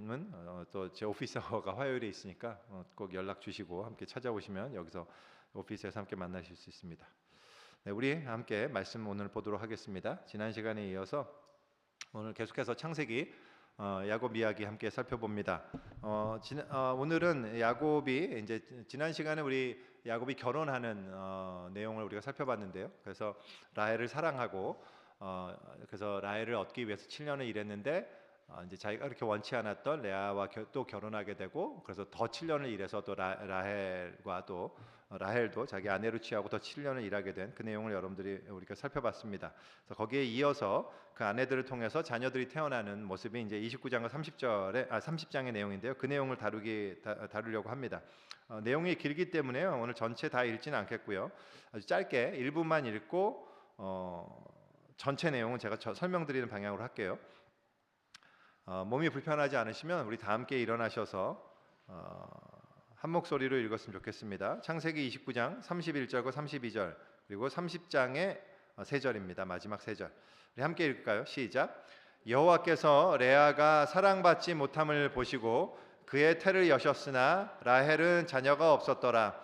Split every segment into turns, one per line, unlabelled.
분은 또 제 오피스가 화요일에 있으니까 꼭 연락 주시고 함께 찾아오시면 여기서 오피스에서 함께 만나실 수 있습니다. 네, 우리 함께 말씀 오늘 보도록 하겠습니다. 지난 시간에 이어서 오늘 계속해서 창세기 야곱 이야기 함께 살펴봅니다. 오늘은 야곱이 이제 지난 시간에 우리 야곱이 결혼하는 내용을 우리가 살펴봤는데요. 그래서 라헬을 사랑하고 그래서 라헬을 얻기 위해서 7년을 일했는데 이제 자기가 그렇게 원치 않았던 레아와 또 결혼하게 되고, 그래서 더 7년을 일해서 또 라헬과 또 라헬도 자기 아내로 취하고 더 7년을 일하게 된 그 내용을 여러분들이 우리가 살펴봤습니다. 그래서 거기에 이어서 그 아내들을 통해서 자녀들이 태어나는 모습이 이제 29장과 30장의 내용인데요. 그 내용을 다루려고 합니다. 내용이 길기 때문에요. 오늘 전체 다 읽지는 않겠고요. 아주 짧게 일부만 읽고 전체 내용은 제가 설명드리는 방향으로 할게요. 몸이 불편하지 않으시면 우리 다 함께 일어나셔서 한 목소리로 읽었으면 좋겠습니다. 창세기 29장 31절과 32절 그리고 30장의 3절입니다. 마지막 3절 우리 함께 읽을까요? 시작. 여호와께서 레아가 사랑받지 못함을 보시고 그의 태를 여셨으나 라헬은 자녀가 없었더라.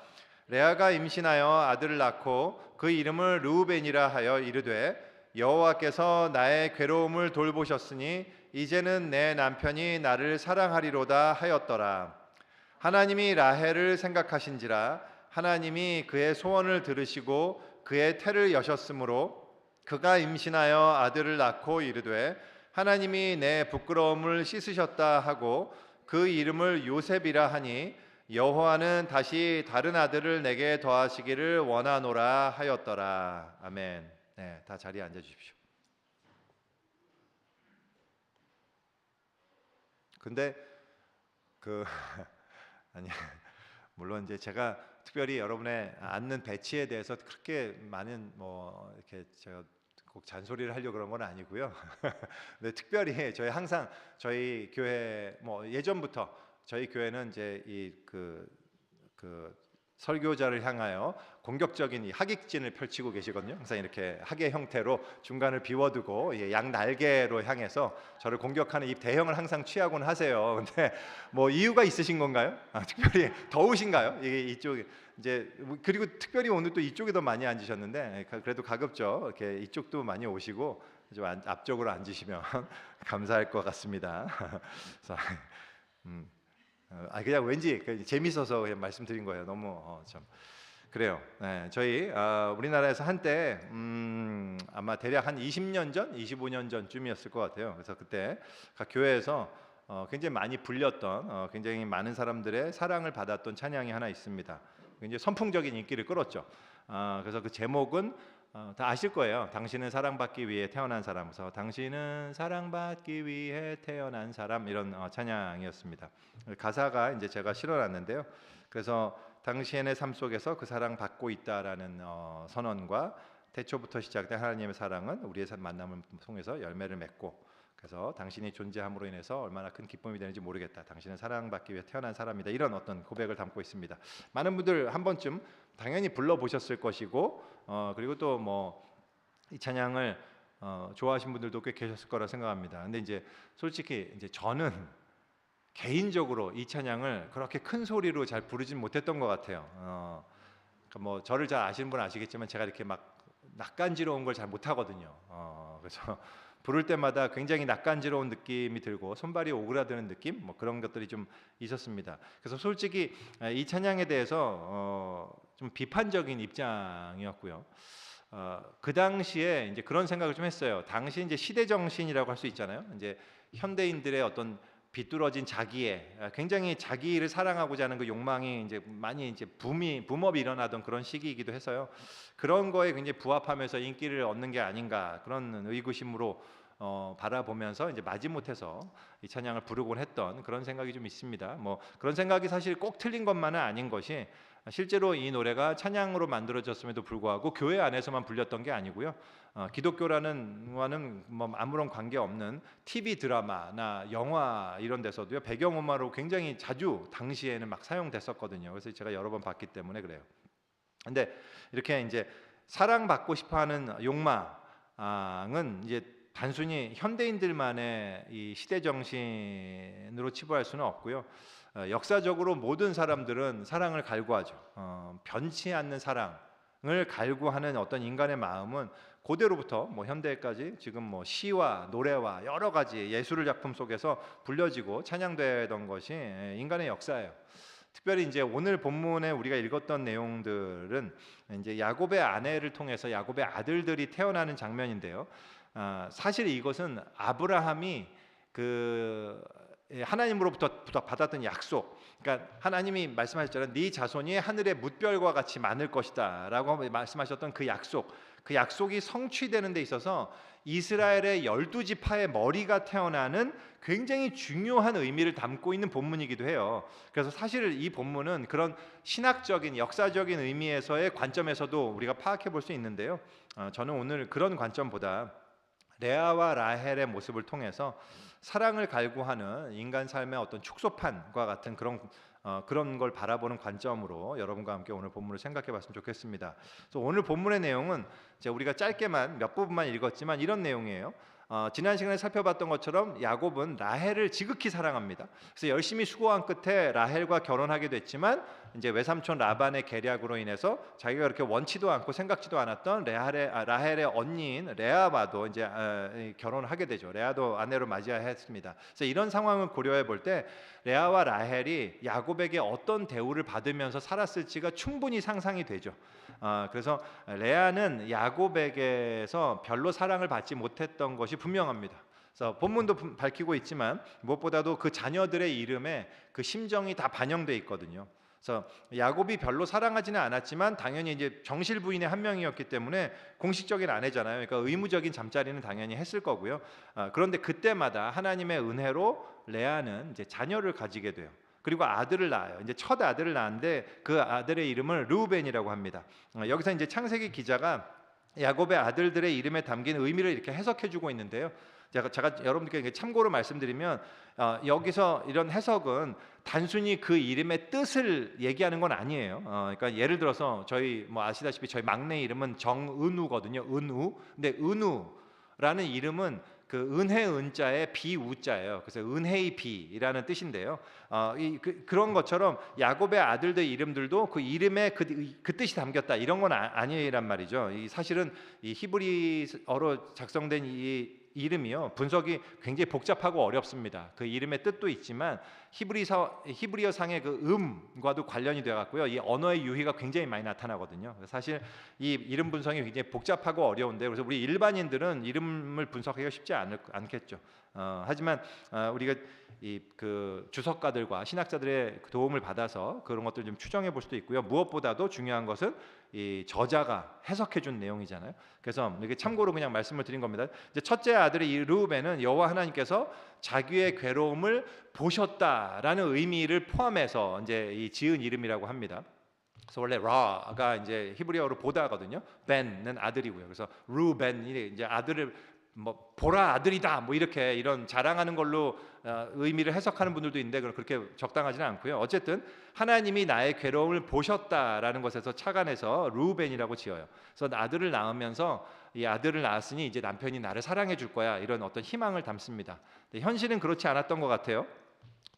레아가 임신하여 아들을 낳고 그 이름을 르우벤이라 하여 이르되 여호와께서 나의 괴로움을 돌보셨으니 이제는 내 남편이 나를 사랑하리로다 하였더라. 하나님이 라헬을 생각하신지라 하나님이 그의 소원을 들으시고 그의 태를 여셨으므로 그가 임신하여 아들을 낳고 이르되 하나님이 내 부끄러움을 씻으셨다 하고 그 이름을 요셉이라 하니 여호와는 다시 다른 아들을 내게 더하시기를 원하노라 하였더라. 아멘. 네, 다 자리에 앉아 주십시오. 근데 아니 물론 이제 제가 특별히 여러분의 앉는 배치에 대해서 그렇게 많은 이렇게 제가 꼭 잔소리를 하려고 그런 건 아니고요. 근데 특별히 항상 저희 교회 예전부터 저희 교회는 이제 그 설교자를 향하여 공격적인 이 하객진을 펼치고 계시거든요. 항상 이렇게 하객 형태로 중간을 비워두고 양 날개로 향해서 저를 공격하는 이 대형을 항상 취하곤 하세요. 근데 이유가 있으신 건가요? 특별히 더우신가요? 이쪽 이제 그리고 특별히 오늘 또 이쪽에 더 많이 앉으셨는데 그래도 가급적 이렇게 이쪽도 많이 오시고 좀 앞쪽으로 앉으시면 감사할 것 같습니다. 그래서, 그냥 왠지 재밌어서 그냥 말씀드린 거예요. 너무 참 그래요. 네, 저희 우리나라에서 한때 아마 대략 한 20년 전, 25년 전쯤이었을 것 같아요. 그래서 그때 각 교회에서 굉장히 많이 불렸던 굉장히 많은 사람들의 사랑을 받았던 찬양이 하나 있습니다. 굉장히 선풍적인 인기를 끌었죠. 그래서 그 제목은 다 아실 거예요. 당신은 사랑받기 위해 태어난 사람. 그래서 당신은 사랑받기 위해 태어난 사람, 이런 찬양이었습니다. 가사가 이제 제가 실어놨는데요. 그래서 당신의 삶 속에서 그 사랑 받고 있다라는 선언과 태초부터 시작된 하나님의 사랑은 우리의 만남을 통해서 열매를 맺고, 그래서 당신이 존재함으로 인해서 얼마나 큰 기쁨이 되는지 모르겠다. 당신은 사랑받기 위해 태어난 사람이다. 이런 어떤 고백을 담고 있습니다. 많은 분들 한 번쯤 당연히 불러보셨을 것이고, 그리고 또 이 찬양을 좋아하신 분들도 꽤 계셨을 거라 생각합니다. 근데 이제 솔직히 이제 저는 개인적으로 이 찬양을 그렇게 큰 소리로 잘 부르진 못했던 것 같아요. 그러니까 저를 잘 아시는 분은 아시겠지만 제가 이렇게 막 낯간지러운 걸 잘 못하거든요. 그래서 부를 때마다 굉장히 낯간지러운 느낌이 들고 손발이 오그라드는 느낌, 그런 것들이 좀 있었습니다. 그래서 솔직히 이 찬양에 대해서 좀 비판적인 입장이었고요. 그 당시에 이제 그런 생각을 좀 했어요. 당시 이제 시대 정신이라고 할 수 있잖아요. 이제 현대인들의 어떤 비뚤어진 자기애, 굉장히 자기를 사랑하고자 하는 그 욕망이 이제 많이 이제 붐업이 일어나던 그런 시기이기도 해서요. 그런 거에 굉장히 부합하면서 인기를 얻는 게 아닌가, 그런 의구심으로 바라보면서 이제 마지못해서 이 찬양을 부르곤 했던 그런 생각이 좀 있습니다. 그런 생각이 사실 꼭 틀린 것만은 아닌 것이, 실제로 이 노래가 찬양으로 만들어졌음에도 불구하고 교회 안에서만 불렸던 게 아니고요. 기독교라는 아무런 관계 없는 TV 드라마나 영화 이런 데서도요, 배경음악으로 굉장히 자주 당시에는 막 사용됐었거든요. 그래서 제가 여러 번 봤기 때문에 그래요. 근데 이렇게 이제 사랑받고 싶어하는 욕망은 이제 단순히 현대인들만의 이 시대 정신으로 치부할 수는 없고요. 역사적으로 모든 사람들은 사랑을 갈구하죠. 변치 않는 사랑을 갈구하는 어떤 인간의 마음은 고대로부터 뭐 현대까지 지금 뭐 시와 노래와 여러 가지 예술 작품 속에서 불려지고 찬양되던 것이 인간의 역사예요. 특별히 이제 오늘 본문에 우리가 읽었던 내용들은 이제 야곱의 아내를 통해서 야곱의 아들들이 태어나는 장면인데요. 사실 이것은 아브라함이 그 하나님으로부터 받았던 약속, 그러니까 하나님이 말씀하셨잖아요. 네 자손이 하늘의 뭇별과 같이 많을 것이다라고 말씀하셨던 그 약속이 성취되는 데 있어서 이스라엘의 12지파의 머리가 태어나는 굉장히 중요한 의미를 담고 있는 본문이기도 해요. 그래서 사실 이 본문은 그런 신학적인 역사적인 의미에서의 관점에서도 우리가 파악해 볼 수 있는데요. 저는 오늘 그런 관점보다 레아와 라헬의 모습을 통해서 사랑을 갈구하는 인간 삶의 어떤 축소판과 같은 그런 걸 바라보는 관점으로 여러분과 함께 오늘 본문을 생각해 봤으면 좋겠습니다. 그래서 오늘 본문의 내용은 우리가 짧게만 몇 부분만 읽었지만 이런 내용이에요. 지난 시간에 살펴봤던 것처럼 야곱은 라헬을 지극히 사랑합니다. 그래서 열심히 수고한 끝에 라헬과 결혼하게 됐지만 이제 외삼촌 라반의 계략으로 인해서 자기가 그렇게 원치도 않고 생각지도 않았던 라헬의 언니인 레아와도 이제 결혼하게 되죠. 레아도 아내로 맞이했습니다. 그래서 이런 상황을 고려해 볼 때 레아와 라헬이 야곱에게 어떤 대우를 받으면서 살았을지가 충분히 상상이 되죠. 그래서 레아는 야곱에게서 별로 사랑을 받지 못했던 것이 분명합니다. 그래서 본문도 밝히고 있지만 무엇보다도 그 자녀들의 이름에 그 심정이 다 반영돼 있거든요. 그래서 야곱이 별로 사랑하지는 않았지만 당연히 이제 정실 부인의 한 명이었기 때문에 공식적인 아내잖아요. 그러니까 의무적인 잠자리는 당연히 했을 거고요. 그런데 그때마다 하나님의 은혜로 레아는 이제 자녀를 가지게 돼요. 그리고 아들을 낳아요. 이제 첫 아들을 낳았는데 그 아들의 이름을 르우벤이라고 합니다. 여기서 이제 창세기 기자가 야곱의 아들들의 이름에 담긴 의미를 이렇게 해석해주고 있는데요. 제가 여러분들께 참고로 말씀드리면 여기서 이런 해석은 단순히 그 이름의 뜻을 얘기하는 건 아니에요. 그러니까 예를 들어서 저희 뭐 아시다시피 저희 막내 이름은 정은우거든요. 은우. 근데 은우라는 이름은 그 은혜 은자의 비우자예요. 그래서 은혜의 비라는 뜻인데요. 그런 것처럼 야곱의 아들들 이름들도 그 이름에 그 뜻이 담겼다 이런 건 아니란 말이죠. 사실은 이 히브리어로 작성된 이 이름이요 분석이 굉장히 복잡하고 어렵습니다. 그 이름의 뜻도 있지만 히브리어 상의 그 음과도 관련이 되어 갖고요. 이 언어의 유희가 굉장히 많이 나타나거든요. 사실 이 이름 분석이 굉장히 복잡하고 어려운데 그래서 우리 일반인들은 이름을 분석하기가 쉽지 않겠죠. 하지만 우리가 그 주석가들과 신학자들의 도움을 받아서 그런 것들을 좀 추정해 볼 수도 있고요. 무엇보다도 중요한 것은 이 저자가 해석해 준 내용이잖아요. 그래서 이게 참고로 그냥 말씀을 드린 겁니다. 이제 첫째 아들의 이 르우벤은 여호와 하나님께서 자기의 괴로움을 보셨다라는 의미를 포함해서 이제 이 지은 이름이라고 합니다. 그래서 원래 라가 이제 히브리어로 보다거든요. 벤은 아들이고요. 그래서 르우벤이 이제 아들을 뭐 보라 아들이다 뭐 이렇게 이런 자랑하는 걸로 의미를 해석하는 분들도 있는데 그렇게 적당하지는 않고요. 어쨌든 하나님이 나의 괴로움을 보셨다라는 것에서 착안해서 르우벤이라고 지어요. 그래서 아들을 낳으면서 이 아들을 낳았으니 이제 남편이 나를 사랑해 줄 거야 이런 어떤 희망을 담습니다. 현실은 그렇지 않았던 것 같아요.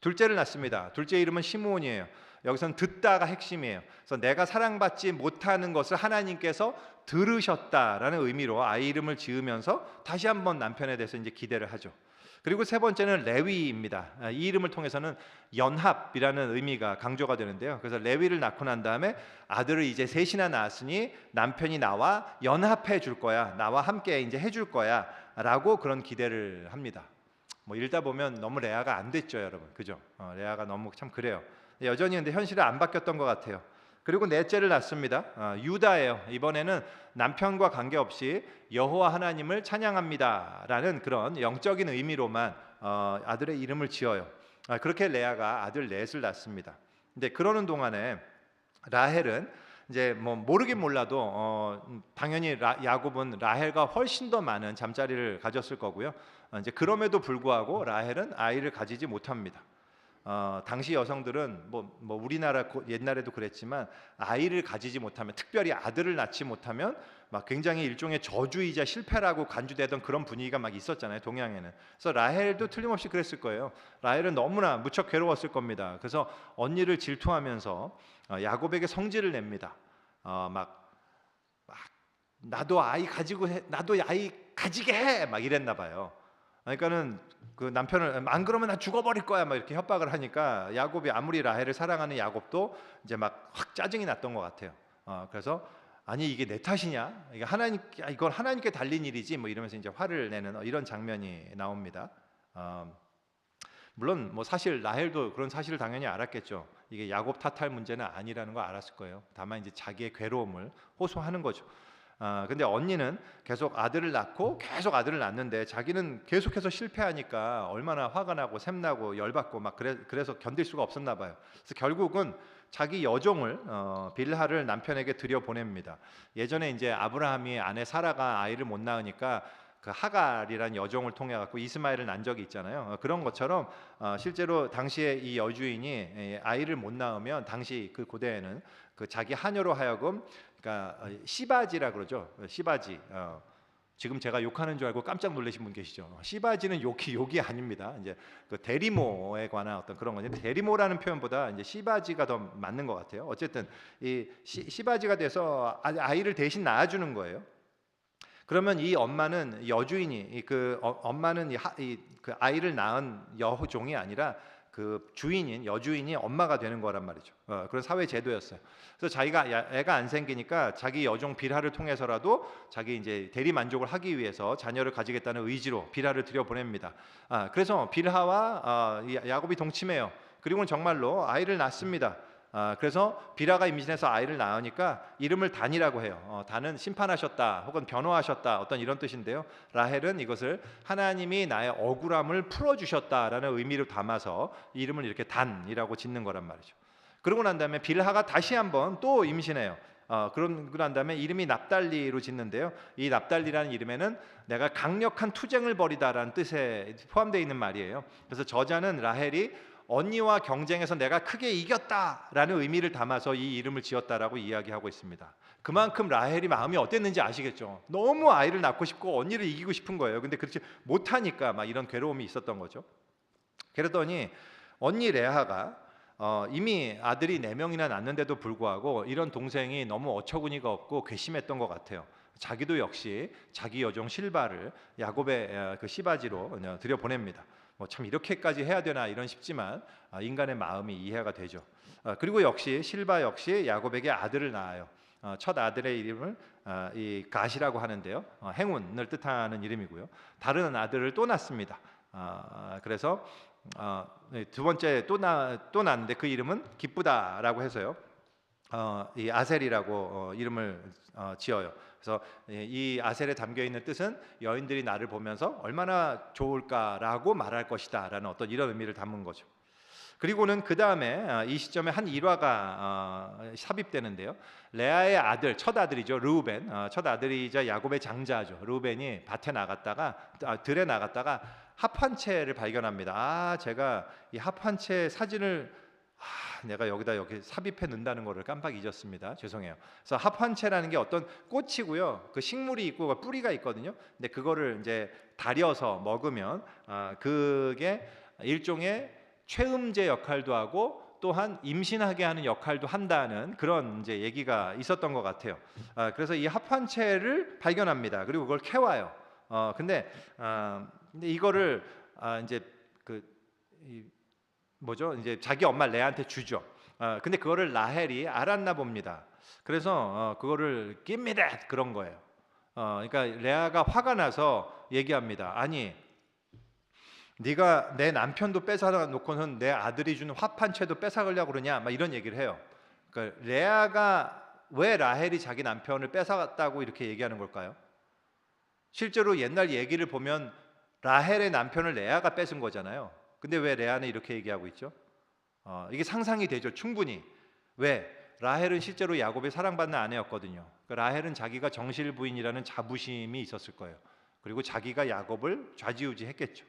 둘째를 낳습니다. 둘째 이름은 시므온이에요. 여기서는 듣다가 핵심이에요. 그래서 내가 사랑받지 못하는 것을 하나님께서 들으셨다라는 의미로 아이 이름을 지으면서 다시 한번 남편에 대해서 이제 기대를 하죠. 그리고 세 번째는 레위입니다. 이 이름을 통해서는 연합이라는 의미가 강조가 되는데요. 그래서 레위를 낳고 난 다음에 아들을 이제 셋이나 낳았으니 남편이 나와 연합해 줄 거야, 나와 함께 이제 해줄 거야라고 그런 기대를 합니다. 뭐 읽다 보면 너무 레아가 안 됐죠, 여러분, 그죠? 레아가 너무 참 그래요. 여전히 근데 현실은 안 바뀌었던 것 같아요. 그리고 넷째를 낳습니다. 유다예요. 이번에는 남편과 관계없이 여호와 하나님을 찬양합니다라는 그런 영적인 의미로만 아들의 이름을 지어요. 그렇게 레아가 아들 넷을 낳습니다. 근데 그러는 동안에 라헬은 이제 뭐 모르긴 몰라도 당연히 야곱은 라헬과 훨씬 더 많은 잠자리를 가졌을 거고요. 이제 그럼에도 불구하고 라헬은 아이를 가지지 못합니다. 당시 여성들은 우리나라 옛날에도 그랬지만 아이를 가지지 못하면, 특별히 아들을 낳지 못하면 막 굉장히 일종의 저주이자 실패라고 간주되던 그런 분위기가 막 있었잖아요, 동양에는. 그래서 라헬도 틀림없이 그랬을 거예요. 라헬은 너무나 무척 괴로웠을 겁니다. 그래서 언니를 질투하면서 야곱에게 성질을 냅니다. 막 나도 아이 가지고 해, 나도 아이 가지게 해, 막 이랬나 봐요. 그러니까는 그 남편을 안 그러면 나 죽어버릴 거야 막 이렇게 협박을 하니까, 야곱이 아무리 라헬을 사랑하는 야곱도 이제 막 확 짜증이 났던 것 같아요. 그래서 아니 이게 내 탓이냐? 이건 하나님께 달린 일이지 뭐 이러면서 이제 화를 내는 이런 장면이 나옵니다. 물론 사실 라헬도 그런 사실을 당연히 알았겠죠. 이게 야곱 탓할 문제는 아니라는 거 알았을 거예요. 다만 이제 자기의 괴로움을 호소하는 거죠. 근데 언니는 계속 아들을 낳는데 자기는 계속해서 실패하니까 얼마나 화가 나고 샘나고 열받고 막 그래서 견딜 수가 없었나 봐요. 그래서 결국은 자기 여종을 빌하를 남편에게 들여 보냅니다. 예전에 이제 아브라함이 아내 사라가 아이를 못 낳으니까 그 하갈이라는 여종을 통해 갖고 이스마엘을 낳은 적이 있잖아요. 그런 것처럼 실제로 당시에 이 여주인이 아이를 못 낳으면, 당시 그 고대에는 그 자기 하녀로 하여금, 그러니까 시바지라 그러죠. 시바지. 지금 제가 욕하는 줄 알고 깜짝 놀라신 분 계시죠. 시바지는 욕이 아닙니다. 이제 그 대리모에 관한 어떤 그런 건데, 대리모라는 표현보다 이제 시바지가 더 맞는 것 같아요. 어쨌든 이 시바지가 돼서 아이를 대신 낳아주는 거예요. 그러면 이 엄마는 여주인이 엄마는 그 아이를 낳은 여종이 아니라 그 주인인 여주인이 엄마가 되는 거란 말이죠. 그런 사회 제도였어요. 그래서 자기가 애가 안 생기니까 자기 여종 빌하를 통해서라도 자기 이제 대리 만족을 하기 위해서 자녀를 가지겠다는 의지로 빌하를 들여보냅니다. 그래서 빌하와 야곱이 동침해요. 그리고는 정말로 아이를 낳습니다. 그래서 빌하가 임신해서 아이를 낳으니까 이름을 단이라고 해요. 단은 심판하셨다 혹은 변호하셨다, 어떤 이런 뜻인데요. 라헬은 이것을 하나님이 나의 억울함을 풀어주셨다라는 의미로 담아서 이름을 이렇게 단이라고 짓는 거란 말이죠. 그러고 난 다음에 빌하가 다시 한번 또 임신해요. 그러고 난 다음에 이름이 납달리로 짓는데요. 이 납달리라는 이름에는 내가 강력한 투쟁을 벌이다라는 뜻에 포함되어 있는 말이에요. 그래서 저자는 라헬이 언니와 경쟁해서 내가 크게 이겼다라는 의미를 담아서 이 이름을 지었다라고 이야기하고 있습니다. 그만큼 라헬이 마음이 어땠는지 아시겠죠? 너무 아이를 낳고 싶고 언니를 이기고 싶은 거예요. 근데 그렇지 못하니까 막 이런 괴로움이 있었던 거죠. 그러더니 언니 레아가 이미 아들이 4명이나 낳는데도 불구하고 이런 동생이 너무 어처구니가 없고 괘씸했던 것 같아요. 자기도 역시 자기 여종 실바를 야곱의 그 시바지로 들여보냅니다. 참 이렇게까지 해야 되나 이런 싶지만 인간의 마음이 이해가 되죠. 그리고 역시 실바 역시 야곱에게 아들을 낳아요. 첫 아들의 이름을 이 갓이라고 하는데요, 행운을 뜻하는 이름이고요. 다른 아들을 또 낳습니다. 그래서 두 번째 또 낳는데 그 이름은 기쁘다라고 해서요, 이 아셀이라고 이름을 지어요. 그래서 이 아셀에 담겨 있는 뜻은 여인들이 나를 보면서 얼마나 좋을까라고 말할 것이다라는 어떤 이런 의미를 담은 거죠. 그리고는 그 다음에 이 시점에 한 일화가 삽입되는데요. 레아의 아들, 첫 아들이죠, 르우벤, 첫 아들이자 야곱의 장자죠. 르우벤이 들에 나갔다가 합환채를 발견합니다. 제가 이 합환채 사진을 내가 여기 삽입해 넣는다는 것을 깜빡 잊었습니다. 죄송해요. 그래서 합환채라는 게 어떤 꽃이고요, 그 식물이 있고 뿌리가 있거든요. 근데 그거를 이제 다려서 먹으면 그게 일종의 최음제 역할도 하고 또한 임신하게 하는 역할도 한다는 그런 이제 얘기가 있었던 것 같아요. 그래서 이 합환채를 발견합니다. 그리고 그걸 캐와요. 근데 이거를 이제 이제 자기 엄마 레아한테 주죠. 근데 그거를 라헬이 알았나 봅니다. 그래서 그거를 give me that 그런 거예요. 그러니까 레아가 화가 나서 얘기합니다. 아니, 네가 내 남편도 뺏어 놓고는 내 아들이 주는 합한채도 뺏어가려고 그러냐, 막 이런 얘기를 해요. 그러니까 레아가 왜 라헬이 자기 남편을 뺏어갔다고 이렇게 얘기하는 걸까요? 실제로 옛날 얘기를 보면 라헬의 남편을 레아가 뺏은 거잖아요. 근데 왜 레아는 이렇게 얘기하고 있죠? 이게 상상이 되죠, 충분히. 왜? 라헬은 실제로 야곱의 사랑받는 아내였거든요. 라헬은 자기가 정실부인이라는 자부심이 있었을 거예요. 그리고 자기가 야곱을 좌지우지했겠죠.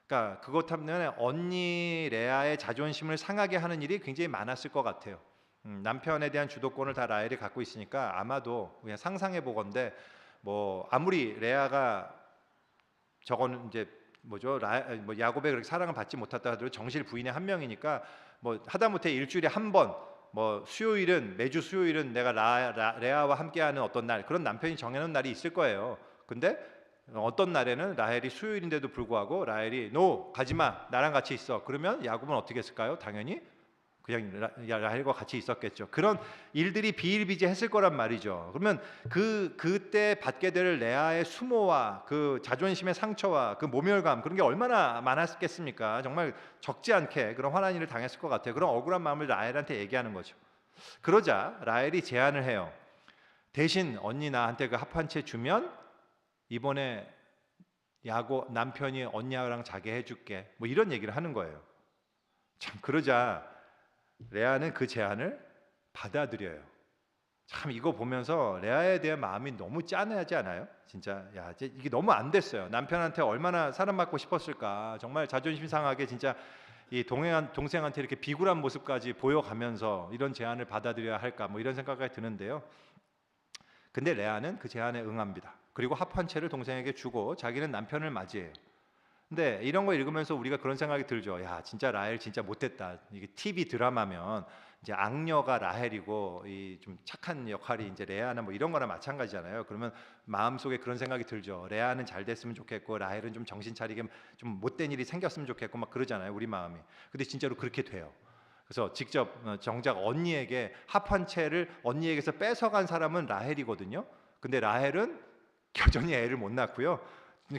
그러니까 그것 때문에 언니 레아의 자존심을 상하게 하는 일이 굉장히 많았을 것 같아요. 남편에 대한 주도권을 다 라헬이 갖고 있으니까 아마도 그냥 상상해 보건대 뭐 아무리 레아가 저거는 이제 뭐죠? 뭐 야곱의 그렇게 사랑을 받지 못했다 하더라도 정실 부인의 한 명이니까 뭐 하다못해 일주일에 한 번 뭐 수요일은 매주 수요일은 내가 레아와 함께하는 어떤 날 그런 남편이 정해놓은 날이 있을 거예요. 근데 어떤 날에는 라헬이 수요일인데도 불구하고 라헬이 노 가지마 나랑 같이 있어 그러면 야곱은 어떻게 했을까요? 당연히 그냥 라헬과 같이 있었겠죠. 그런 일들이 비일비재했을 거란 말이죠. 그러면 그때 받게 될 레아의 수모와 그 자존심의 상처와 그 모멸감 그런 게 얼마나 많았겠습니까? 정말 적지 않게 그런 화난 일을 당했을 것 같아요. 그런 억울한 마음을 라헬한테 얘기하는 거죠. 그러자 라헬이 제안을 해요. 대신 언니 나한테 그 합한 채 주면 이번에 야곱 남편이 언니랑 자게 해줄게. 뭐 이런 얘기를 하는 거예요. 참 그러자 레아는 그 제안을 받아들여요. 참 이거 보면서 레아에 대한 마음이 너무 짠하지 않아요? 진짜 야 이게 너무 안 됐어요. 남편한테 얼마나 사랑받고 싶었을까. 정말 자존심 상하게 진짜 이 동생한테 이렇게 비굴한 모습까지 보여가면서 이런 제안을 받아들여야 할까 뭐 이런 생각이 드는데요. 근데 레아는 그 제안에 응합니다. 그리고 합한 채를 동생에게 주고 자기는 남편을 맞이해요. 근데 이런 거 읽으면서 우리가 그런 생각이 들죠. 야, 진짜 라헬 진짜 못됐다. 이게 TV 드라마면 이제 악녀가 라헬이고 이 좀 착한 역할이 이제 레아나 뭐 이런 거나 마찬가지잖아요. 그러면 마음속에 그런 생각이 들죠. 레아는 잘 됐으면 좋겠고 라헬은 좀 정신 차리게 좀 못된 일이 생겼으면 좋겠고 막 그러잖아요. 우리 마음이. 근데 진짜로 그렇게 돼요. 그래서 직접 정작 언니에게 합한 채를 언니에게서 뺏어간 사람은 라헬이거든요. 근데 라헬은 여전히 애를 못 낳고요.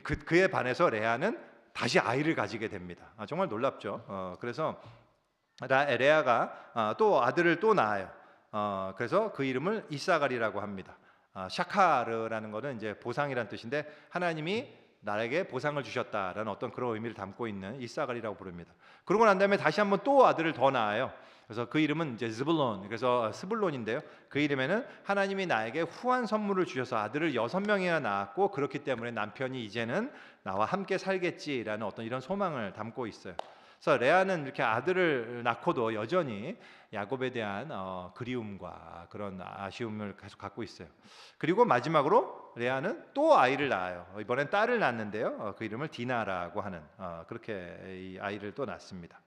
그에 반해서 레아는 다시 아이를 가지게 됩니다. 정말 놀랍죠. 그래서 레아가 또 아들을 또 낳아요. 그래서 그 이름을 이사갈이라고 합니다. 샤카르라는 것은 이제 보상이란 뜻인데 하나님이 나에게 보상을 주셨다라는 어떤 그런 의미를 담고 있는 이사갈이라고 부릅니다. 그러고 난 다음에 다시 한번 또 아들을 더 낳아요. 그래서 그 이름은 이제 스불론, 그래서 스불론인데요. 그 이름에는 하나님이 나에게 후한 선물을 주셔서 아들을 6명이나 낳았고 그렇기 때문에 남편이 이제는 나와 함께 살겠지라는 어떤 이런 소망을 담고 있어요. 그래서 레아는 이렇게 아들을 낳고도 여전히 야곱에 대한 그리움과 그런 아쉬움을 계속 갖고 있어요. 그리고 마지막으로 레아는 또 아이를 낳아요. 이번엔 딸을 낳는데요. 그 이름을 디나라고 하는 그렇게 이 아이를 또 낳습니다.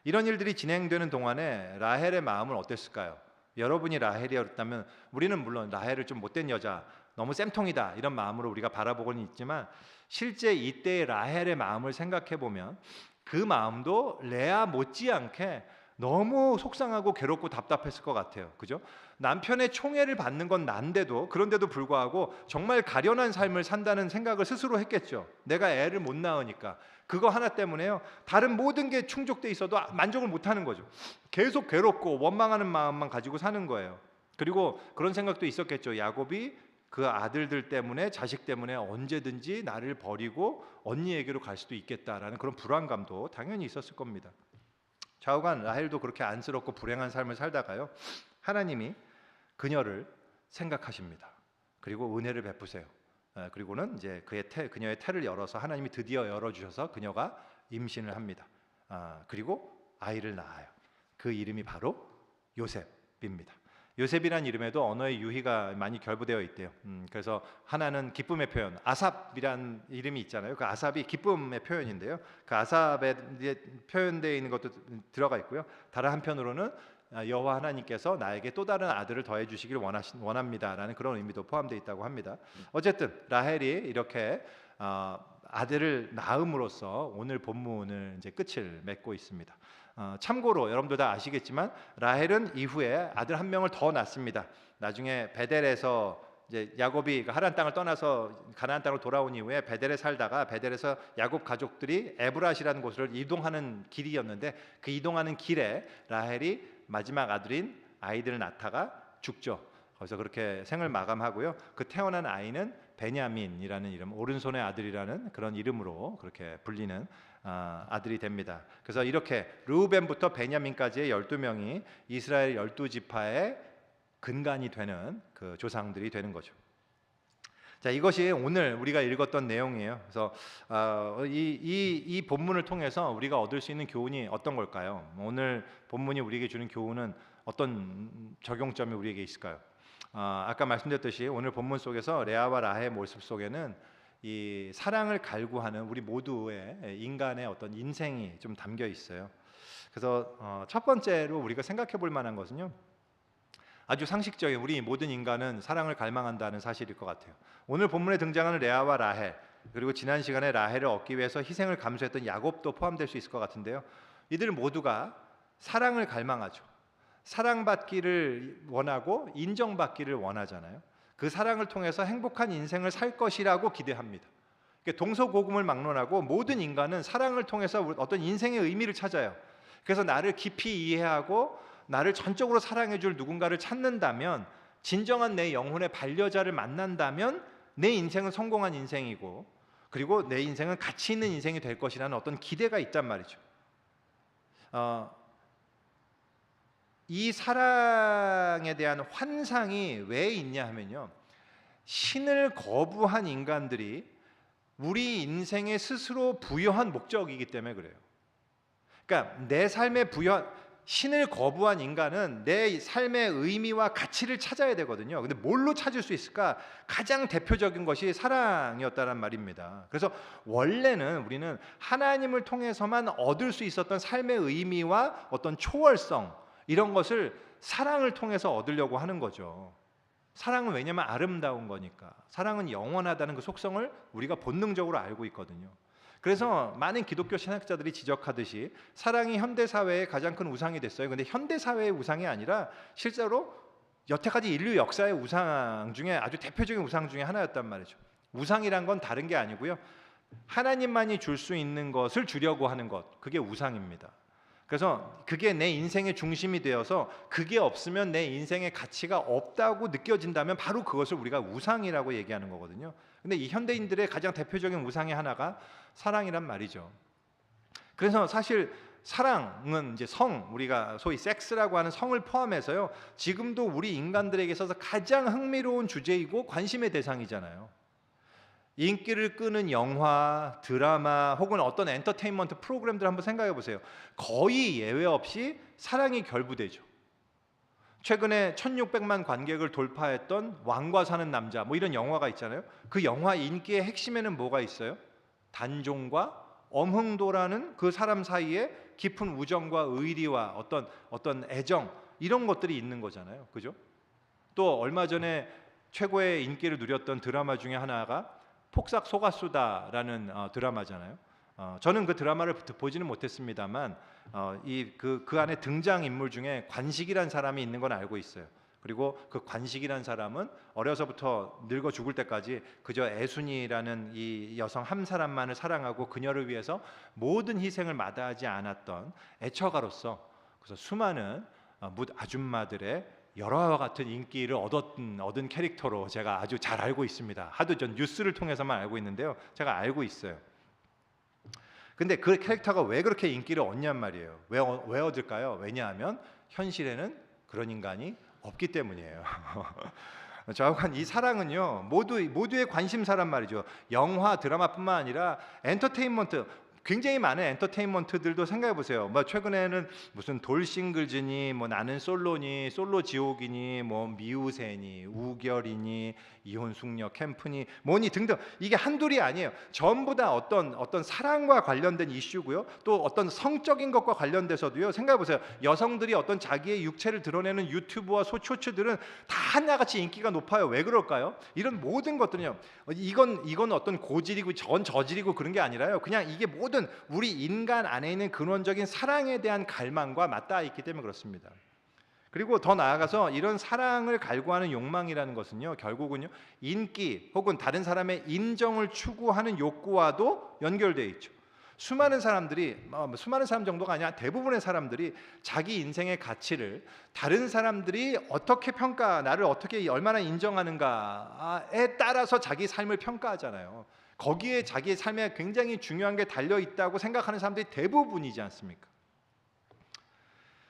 이런 일들이 진행되는 동안에 라헬의 마음은 어땠을까요? 여러분이 라헬이었다면 우리는 물론 라헬을 좀 못된 여자, 너무 쌤통이다 이런 마음으로 우리가 바라보고는 있지만 실제 이때의 라헬의 마음을 생각해 보면 그 마음도 레아 못지않게 너무 속상하고 괴롭고 답답했을 것 같아요. 그죠? 남편의 총애를 받는 건 난데도 그런데도 불구하고 정말 가련한 삶을 산다는 생각을 스스로 했겠죠. 내가 애를 못 낳으니까 그거 하나 때문에요. 다른 모든 게 충족돼 있어도 만족을 못 하는 거죠. 계속 괴롭고 원망하는 마음만 가지고 사는 거예요. 그리고 그런 생각도 있었겠죠. 야곱이 그 아들들 때문에 자식 때문에 언제든지 나를 버리고 언니에게로 갈 수도 있겠다라는 그런 불안감도 당연히 있었을 겁니다. 좌우간 라헬도 그렇게 안쓰럽고 불행한 삶을 살다가요. 하나님이 그녀를 생각하십니다. 그리고 은혜를 베푸세요. 그리고는 이제 그녀의 태를 열어서 하나님이 드디어 열어주셔서 그녀가 임신을 합니다. 그리고 아이를 낳아요. 그 이름이 바로 요셉입니다. 요셉이란 이름에도 언어의 유희가 많이 결부되어 있대요. 그래서 하나는 기쁨의 표현, 아삽이란 이름이 있잖아요. 그 아삽이 기쁨의 표현인데요. 그 아삽에 표현되어 있는 것도 들어가 있고요. 다른 한편으로는 여호와 하나님께서 나에게 또 다른 아들을 더해 주시길 원합니다라는 그런 의미도 포함되어 있다고 합니다. 어쨌든 라헬이 이렇게 아들을 낳음으로써 오늘 본문을 이제 끝을 맺고 있습니다. 참고로 여러분들 다 아시겠지만 라헬은 이후에 아들 한 명을 더 낳습니다. 나중에 베델에서 이제 야곱이 하란 땅을 떠나서 가나안 땅으로 돌아온 이후에 베델에 살다가 베델에서 야곱 가족들이 에브랏이라는 곳을 이동하는 길이었는데 그 이동하는 길에 라헬이 마지막 아들인 아이들을 낳다가 죽죠. 그래서 그렇게 생을 마감하고요. 그 태어난 아이는 베냐민이라는 이름, 오른손의 아들이라는 그런 이름으로 그렇게 불리는 아들이 됩니다. 그래서 이렇게 르우벤부터 베냐민까지의 12명이 이스라엘 12지파의 근간이 되는 그 조상들이 되는 거죠. 자, 이것이 오늘 우리가 읽었던 내용이에요. 그래서 이 본문을 통해서 우리가 얻을 수 있는 교훈이 어떤 걸까요? 오늘 본문이 우리에게 주는 교훈은 어떤 적용점이 우리에게 있을까요? 아까 말씀드렸듯이 오늘 본문 속에서 레아와 라헬의 모습 속에는 이 사랑을 갈구하는 우리 모두의 인간의 어떤 인생이 좀 담겨 있어요. 그래서 첫 번째로 우리가 생각해 볼 만한 것은요, 아주 상식적인 우리 모든 인간은 사랑을 갈망한다는 사실일 것 같아요. 오늘 본문에 등장하는 레아와 라헬, 그리고 지난 시간에 라헬을 얻기 위해서 희생을 감수했던 야곱도 포함될 수 있을 것 같은데요, 이들 모두가 사랑을 갈망하죠. 사랑받기를 원하고 인정받기를 원하잖아요. 그 사랑을 통해서 행복한 인생을 살 것이라고 기대합니다. 동서고금을 막론하고 모든 인간은 사랑을 통해서 어떤 인생의 의미를 찾아요. 그래서 나를 깊이 이해하고 나를 전적으로 사랑해줄 누군가를 찾는다면, 진정한 내 영혼의 반려자를 만난다면 내 인생은 성공한 인생이고, 그리고 내 인생은 가치 있는 인생이 될 것이라는 어떤 기대가 있단 말이죠. 이 사랑에 대한 환상이 왜 있냐 하면요, 신을 거부한 인간들이 우리 인생에 스스로 부여한 목적이기 때문에 그래요. 그러니까 내 삶에 신을 거부한 인간은 내 삶의 의미와 가치를 찾아야 되거든요. 근데 뭘로 찾을 수 있을까? 가장 대표적인 것이 사랑이었다는 말입니다. 그래서 원래는 우리는 하나님을 통해서만 얻을 수 있었던 삶의 의미와 어떤 초월성, 이런 것을 사랑을 통해서 얻으려고 하는 거죠. 사랑은 왜냐하면 아름다운 거니까. 사랑은 영원하다는 그 속성을 우리가 본능적으로 알고 있거든요. 그래서 많은 기독교 신학자들이 지적하듯이 사랑이 현대사회의 가장 큰 우상이 됐어요. 근데 현대사회의 우상이 아니라 실제로 여태까지 인류 역사의 우상 중에 아주 대표적인 우상 중에 하나였단 말이죠. 우상이란 건 다른 게 아니고요, 하나님만이 줄 수 있는 것을 주려고 하는 것, 그게 우상입니다. 그래서 그게 내 인생의 중심이 되어서 그게 없으면 내 인생의 가치가 없다고 느껴진다면 바로 그것을 우리가 우상이라고 얘기하는 거거든요. 근데 이 현대인들의 가장 대표적인 우상의 하나가 사랑이란 말이죠. 그래서 사실 사랑은 이제 우리가 소위 섹스라고 하는 성을 포함해서요, 지금도 우리 인간들에게 있어서 가장 흥미로운 주제이고 관심의 대상이잖아요. 인기를 끄는 영화, 드라마 혹은 어떤 엔터테인먼트 프로그램들 한번 생각해 보세요. 거의 예외 없이 사랑이 결부되죠. 최근에 1600만 관객을 돌파했던 왕과 사는 남자, 뭐 이런 영화가 있잖아요. 그 영화 인기의 핵심에는 뭐가 있어요? 단종과 엄흥도라는 그 사람 사이에 깊은 우정과 의리와 어떤 애정, 이런 것들이 있는 거잖아요. 그죠? 또 얼마 전에 최고의 인기를 누렸던 드라마 중에 하나가 폭삭 속았수다라는 드라마잖아요. 저는 그 드라마를 보지는 못했습니다만 그 안에 등장 인물 중에 관식이란 사람이 있는 건 알고 있어요. 그리고 그 관식이란 사람은 어려서부터 늙어 죽을 때까지 그저 애순이라는 이 여성 한 사람만을 사랑하고 그녀를 위해서 모든 희생을 마다하지 않았던 애처가로서, 그래서 수많은 아줌마들의 열화와 같은 인기를 얻은 캐릭터로 제가 아주 잘 알고 있습니다. 하도 전 뉴스를 통해서만 알고 있는데요, 제가 알고 있어요. 근데 그 캐릭터가 왜 그렇게 인기를 얻냔 말이에요. 왜 얻을까요? 왜냐하면 현실에는 그런 인간이 없기 때문이에요. 정확한 이 사랑은요, 모두의 관심사란 말이죠. 영화, 드라마뿐만 아니라 엔터테인먼트, 굉장히 많은 엔터테인먼트들도 생각해 보세요. 뭐 최근에는 무슨 돌싱글즈니, 뭐 나는 솔로니, 솔로 지옥이니, 뭐 미우새니, 우결이니, 이혼 숙녀 캠프니, 뭐니 등등, 이게 한둘이 아니에요. 전부 다 어떤 사랑과 관련된 이슈고요. 또 어떤 성적인 것과 관련돼서도요. 생각해 보세요. 여성들이 어떤 자기의 육체를 드러내는 유튜브와 쇼츠들은 다 하나같이 인기가 높아요. 왜 그럴까요? 이런 모든 것들은요, 이건 어떤 고질이고 저질이고 그런 게 아니라요, 그냥 이게 모든 우리 인간 안에 있는 근원적인 사랑에 대한 갈망과 맞닿아 있기 때문에 그렇습니다. 그리고 더 나아가서 이런 사랑을 갈구하는 욕망이라는 것은요, 결국은요, 인기 혹은 다른 사람의 인정을 추구하는 욕구와도 연결되어 있죠. 수많은 사람 정도가 아니라 대부분의 사람들이 자기 인생의 가치를 다른 사람들이 어떻게 나를 어떻게 얼마나 인정하는가에 따라서 자기 삶을 평가하잖아요. 거기에 자기의 삶에 굉장히 중요한 게 달려 있다고 생각하는 사람들이 대부분이지 않습니까?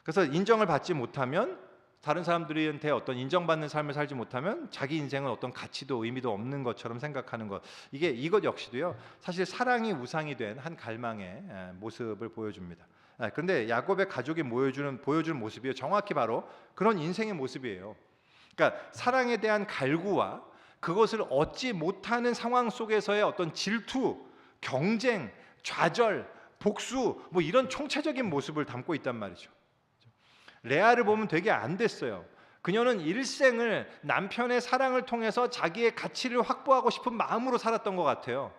그래서 인정을 받지 못하면 다른 사람들한테 어떤 인정받는 삶을 살지 못하면 자기 인생은 어떤 가치도 의미도 없는 것처럼 생각하는 것. 이것 역시도요. 사실 사랑이 우상이 된 한 갈망의 모습을 보여줍니다. 그런데 야곱의 가족이 보여주는 모습이 정확히 바로 그런 인생의 모습이에요. 그러니까 사랑에 대한 갈구와 그것을 얻지 못하는 상황 속에서의 어떤 질투, 경쟁, 좌절, 복수 뭐 이런 총체적인 모습을 담고 있단 말이죠. 레아를 보면 되게 안 됐어요. 그녀는 일생을 남편의 사랑을 통해서 자기의 가치를 확보하고 싶은 마음으로 살았던 것 같아요.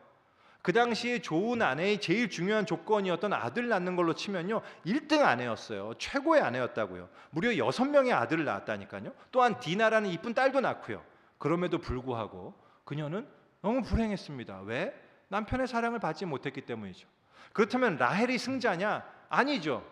그 당시에 좋은 아내의 제일 중요한 조건이었던 아들 낳는 걸로 치면요 1등 아내였어요. 최고의 아내였다고요. 무려 6명의 아들을 낳았다니까요. 또한 디나라는 이쁜 딸도 낳고요. 그럼에도 불구하고 그녀는 너무 불행했습니다. 왜? 남편의 사랑을 받지 못했기 때문이죠. 그렇다면 라헬이 승자냐? 아니죠.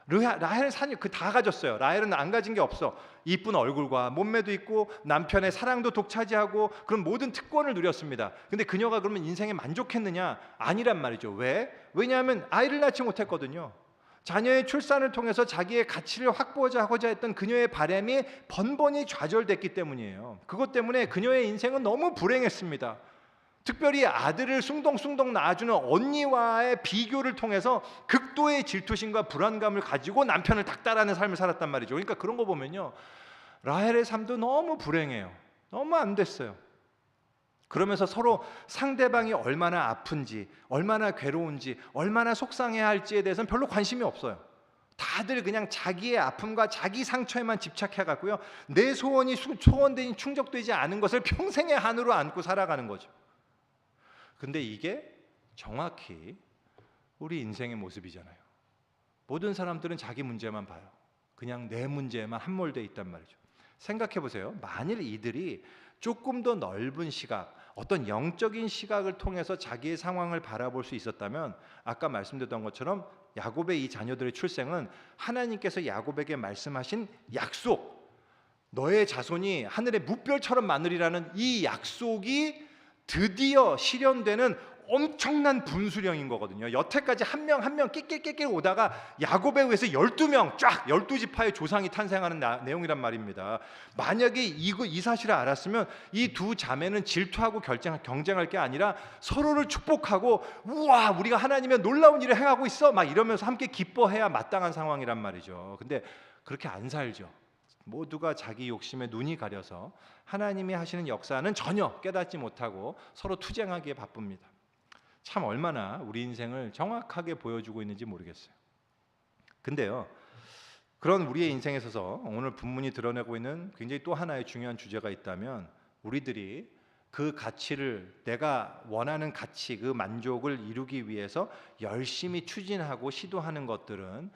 라헬은 다 가졌어요. 라헬은 안 가진 게 없어. 이쁜 얼굴과 몸매도 있고 남편의 사랑도 독차지하고 그런 모든 특권을 누렸습니다. 근데 그녀가 그러면 인생에 만족했느냐? 아니란 말이죠. 왜? 왜냐하면 아이를 낳지 못했거든요. 자녀의 출산을 통해서 자기의 가치를 확보하고자 했던 그녀의 바람이 번번이 좌절됐기 때문이에요. 그것 때문에 그녀의 인생은 너무 불행했습니다. 특별히 아들을 숭덩숭덩 낳아주는 언니와의 비교를 통해서 극도의 질투심과 불안감을 가지고 남편을 닥달하는 삶을 살았단 말이죠. 그러니까 그런 거 보면요 라헬의 삶도 너무 불행해요. 너무 안 됐어요. 그러면서 서로 상대방이 얼마나 아픈지, 얼마나 괴로운지, 얼마나 속상해야 할지에 대해서는 별로 관심이 없어요. 다들 그냥 자기의 아픔과 자기 상처에만 집착해갖고요 내 소원이 소원되니 충족되지 않은 것을 평생의 한으로 안고 살아가는 거죠. 근데 이게 정확히 우리 인생의 모습이잖아요. 모든 사람들은 자기 문제만 봐요. 그냥 내 문제에만 함몰되어 있단 말이죠. 생각해 보세요. 만일 이들이 조금 더 넓은 시각, 어떤 영적인 시각을 통해서 자기의 상황을 바라볼 수 있었다면 아까 말씀드렸던 것처럼 야곱의 이 자녀들의 출생은 하나님께서 야곱에게 말씀하신 약속, 너의 자손이 하늘의 무별처럼 많으리라는 이 약속이 드디어 실현되는 엄청난 분수령인 거거든요. 여태까지 한 명 한 명 낄낄낄낄 오다가 야곱에 의해서 12명 쫙 12지파의 조상이 탄생하는 내용이란 말입니다. 만약에 이 사실을 알았으면 이 두 자매는 질투하고 경쟁할 게 아니라 서로를 축복하고 우와 우리가 하나님의 놀라운 일을 행하고 있어 막 이러면서 함께 기뻐해야 마땅한 상황이란 말이죠. 근데 그렇게 안 살죠. 모두가 자기 욕심에 눈이 가려서 하나님이 하시는 역사는 전혀 깨닫지 못하고 서로 투쟁하기에 바쁩니다. 참 얼마나 우리 인생을 정확하게 보여주고 있는지 모르겠어요. 근데요 그런 우리의 인생에 있어서 오늘 본문이 드러내고 있는 굉장히 또 하나의 중요한 주제가 있다면 우리들이 그 가치를 내가 원하는 가치 그 만족을 이루기 위해서 열심히 추진하고 시도하는 것들은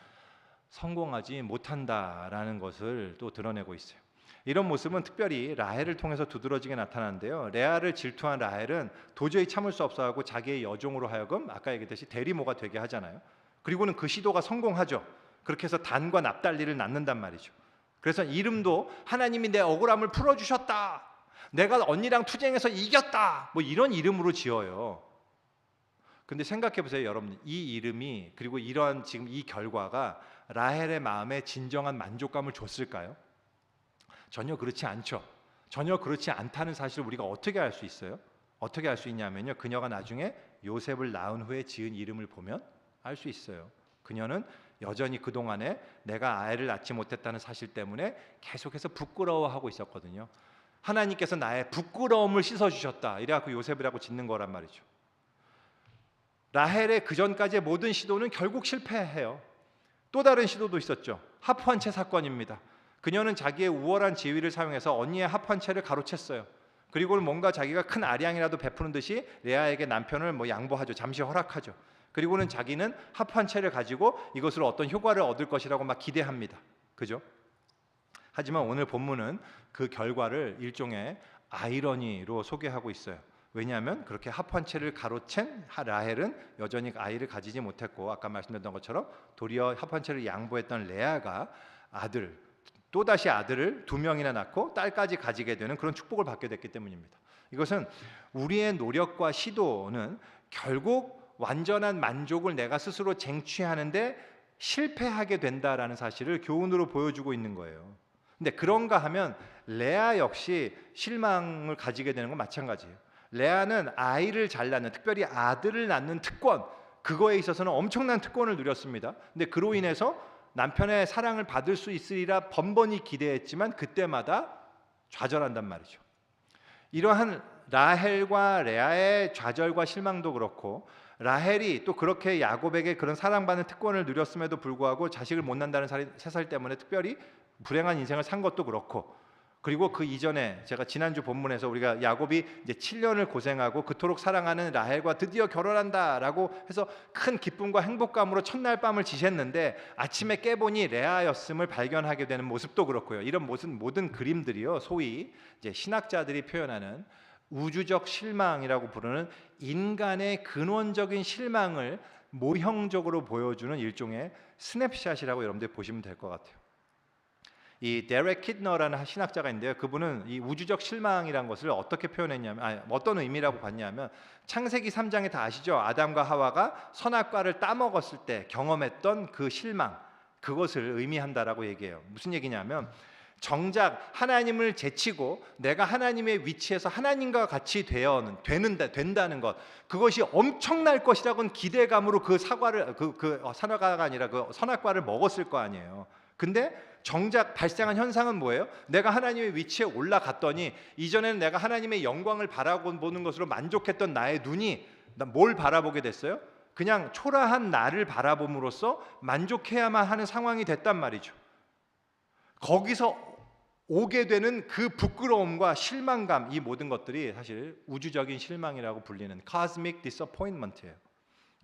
성공하지 못한다라는 것을 또 드러내고 있어요. 이런 모습은 특별히 라헬을 통해서 두드러지게 나타나는데요. 레아를 질투한 라헬은 도저히 참을 수 없어하고 자기의 여종으로 하여금 아까 얘기했듯이 대리모가 되게 하잖아요. 그리고는 그 시도가 성공하죠. 그렇게 해서 단과 납달리를 낳는단 말이죠. 그래서 이름도 하나님이 내 억울함을 풀어주셨다, 내가 언니랑 투쟁해서 이겼다, 뭐 이런 이름으로 지어요. 근데 생각해 보세요, 여러분. 이 이름이 그리고 이러한 지금 이 결과가 라헬의 마음에 진정한 만족감을 줬을까요? 전혀 그렇지 않죠. 전혀 그렇지 않다는 사실을 우리가 어떻게 알 수 있어요? 어떻게 알 수 있냐면요. 그녀가 나중에 요셉을 낳은 후에 지은 이름을 보면 알 수 있어요. 그녀는 여전히 그동안에 내가 아이를 낳지 못했다는 사실 때문에 계속해서 부끄러워하고 있었거든요. 하나님께서 나의 부끄러움을 씻어주셨다, 이래갖고 요셉이라고 짓는 거란 말이죠. 라헬의 그전까지의 모든 시도는 결국 실패해요. 또 다른 시도도 있었죠. 합환채 사건입니다. 그녀는 자기의 우월한 지위를 사용해서 언니의 합환채를 가로챘어요. 그리고는 뭔가 자기가 큰 아량이라도 베푸는 듯이 레아에게 남편을 양보하죠. 잠시 허락하죠. 그리고는 자기는 합환채를 가지고 이것으로 어떤 효과를 얻을 것이라고 막 기대합니다. 그죠? 하지만 오늘 본문은 그 결과를 일종의 아이러니로 소개하고 있어요. 왜냐하면 그렇게 합환채를 가로챈 라헬은 여전히 아이를 가지지 못했고, 아까 말씀드렸던 것처럼 도리어 합환채를 양보했던 레아가 또다시 아들을 2명이나 낳고 딸까지 가지게 되는 그런 축복을 받게 됐기 때문입니다. 이것은 우리의 노력과 시도는 결국 완전한 만족을 내가 스스로 쟁취하는데 실패하게 된다라는 사실을 교훈으로 보여주고 있는 거예요. 근데 그런가 하면 레아 역시 실망을 가지게 되는 건 마찬가지예요. 레아는 아이를 잘 낳는, 특별히 아들을 낳는 특권, 그거에 있어서는 엄청난 특권을 누렸습니다. 근데 그로 인해서 남편의 사랑을 받을 수 있으리라 번번이 기대했지만 그때마다 좌절한단 말이죠. 이러한 라헬과 레아의 좌절과 실망도 그렇고, 라헬이 또 그렇게 야곱에게 그런 사랑받는 특권을 누렸음에도 불구하고 자식을 못 낳는다는 사실 때문에 특별히 불행한 인생을 산 것도 그렇고, 그리고 그 이전에 제가 지난주 본문에서 우리가 야곱이 이제 7년을 고생하고 그토록 사랑하는 라헬과 드디어 결혼한다라고 해서 큰 기쁨과 행복감으로 첫날 밤을 지샜는데 아침에 깨보니 레아였음을 발견하게 되는 모습도 그렇고요. 이런 모든 그림들이요, 소위 이제 신학자들이 표현하는 우주적 실망이라고 부르는 인간의 근원적인 실망을 모형적으로 보여주는 일종의 스냅샷이라고 여러분들 보시면 될 것 같아요. 이 데렉 키드너라는 신학자가 있는데요. 그분은 이 우주적 실망이라는 것을 어떻게 표현했냐면, 어떤 의미라고 봤냐면, 창세기 3장에 다 아시죠? 아담과 하와가 선악과를 따먹었을 때 경험했던 그 실망, 그것을 의미한다라고 얘기해요. 무슨 얘기냐면, 정작 하나님을 제치고 내가 하나님의 위치에서 하나님과 같이 된다는 것, 그것이 엄청날 것이라고는 기대감으로 그 선악과가 아니라 그 선악과를 먹었을 거 아니에요. 근데 정작 발생한 현상은 뭐예요? 내가 하나님의 위치에 올라갔더니 이전에는 내가 하나님의 영광을 바라보는 것으로 만족했던 나의 눈이 뭘 바라보게 됐어요? 그냥 초라한 나를 바라봄으로써 만족해야만 하는 상황이 됐단 말이죠. 거기서 오게 되는 그 부끄러움과 실망감, 이 모든 것들이 사실 우주적인 실망이라고 불리는 cosmic disappointment예요.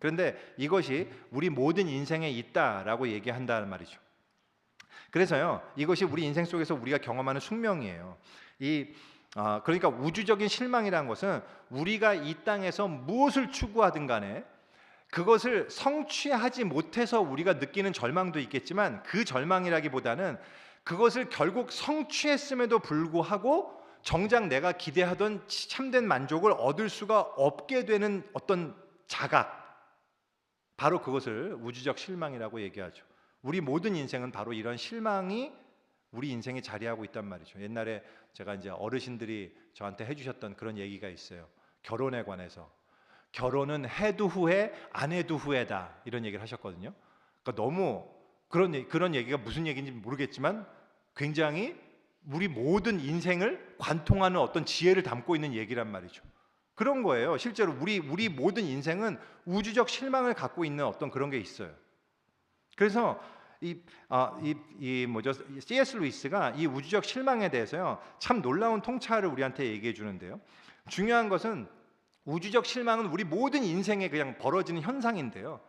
그런데 이것이 우리 모든 인생에 있다라고 얘기한다는 말이죠. 그래서요, 이것이 우리 인생 속에서 우리가 경험하는 숙명이에요. 그러니까 우주적인 실망이라는 것은 우리가 이 땅에서 무엇을 추구하든 간에 그것을 성취하지 못해서 우리가 느끼는 절망도 있겠지만, 그 절망이라기보다는 그것을 결국 성취했음에도 불구하고 정작 내가 기대하던 참된 만족을 얻을 수가 없게 되는 어떤 자각, 바로 그것을 우주적 실망이라고 얘기하죠. 우리 모든 인생은 바로 이런 실망이 우리 인생에 자리하고 있단 말이죠. 옛날에 제가 이제 어르신들이 저한테 해주셨던 그런 얘기가 있어요. 결혼에 관해서, 결혼은 해도 후회, 안 해도 후회다, 이런 얘기를 하셨거든요. 그러니까 너무 그런 얘기가 무슨 얘기인지 모르겠지만 굉장히 우리 모든 인생을 관통하는 어떤 지혜를 담고 있는 얘기란 말이죠. 그런 거예요. 실제로 우리 모든 인생은 우주적 실망을 갖고 있는 어떤 그런 게 있어요. 그래서 C.S. 루이스가 이 우주적 실망에 대해서요, 참 놀라운 통찰을 우리한테 얘기해 주는데요. 중요한 것은 우주적 실망은 우리 모든 인생에 그냥 벌어지는 현상인데요.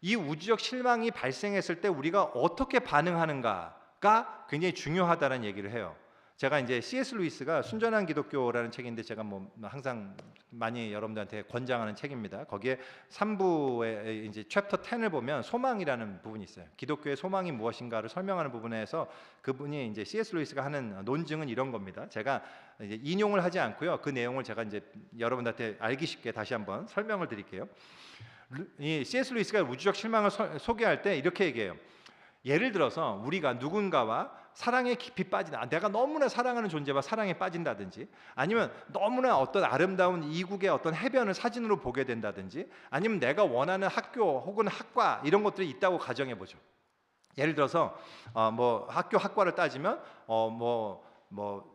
이 우주적 실망이 발생했을 때 우리가 어떻게 반응하는가가 굉장히 중요하다는 얘기를 해요. 제가 이제 C.S. 루이스가 순전한 기독교라는 책인데, 제가 항상 많이 여러분들한테 권장하는 책입니다. 거기에 3부에 이제 챕터 10을 보면 소망이라는 부분이 있어요. 기독교의 소망이 무엇인가를 설명하는 부분에서 그분이 이제 C.S. 루이스가 하는 논증은 이런 겁니다. 제가 이제 인용을 하지 않고요, 그 내용을 제가 이제 여러분들한테 알기 쉽게 다시 한번 설명을 드릴게요. 이 C.S. 루이스가 우주적 실망을 소개할 때 이렇게 얘기해요. 예를 들어서 우리가 누군가와 사랑에 깊이 빠진다, 내가 너무나 사랑하는 존재와 사랑에 빠진다든지, 아니면 너무나 어떤 아름다운 이국의 어떤 해변을 사진으로 보게 된다든지, 아니면 내가 원하는 학교 혹은 학과 이런 것들이 있다고 가정해 보죠. 예를 들어서 학과를 따지면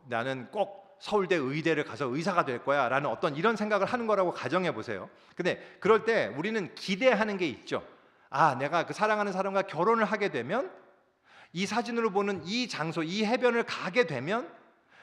나는 꼭 서울대 의대를 가서 의사가 될 거야 라는 어떤 이런 생각을 하는 거라고 가정해 보세요. 근데 그럴 때 우리는 기대하는 게 있죠. 내가 그 사랑하는 사람과 결혼을 하게 되면, 이 사진으로 보는 이 장소, 이 해변을 가게 되면,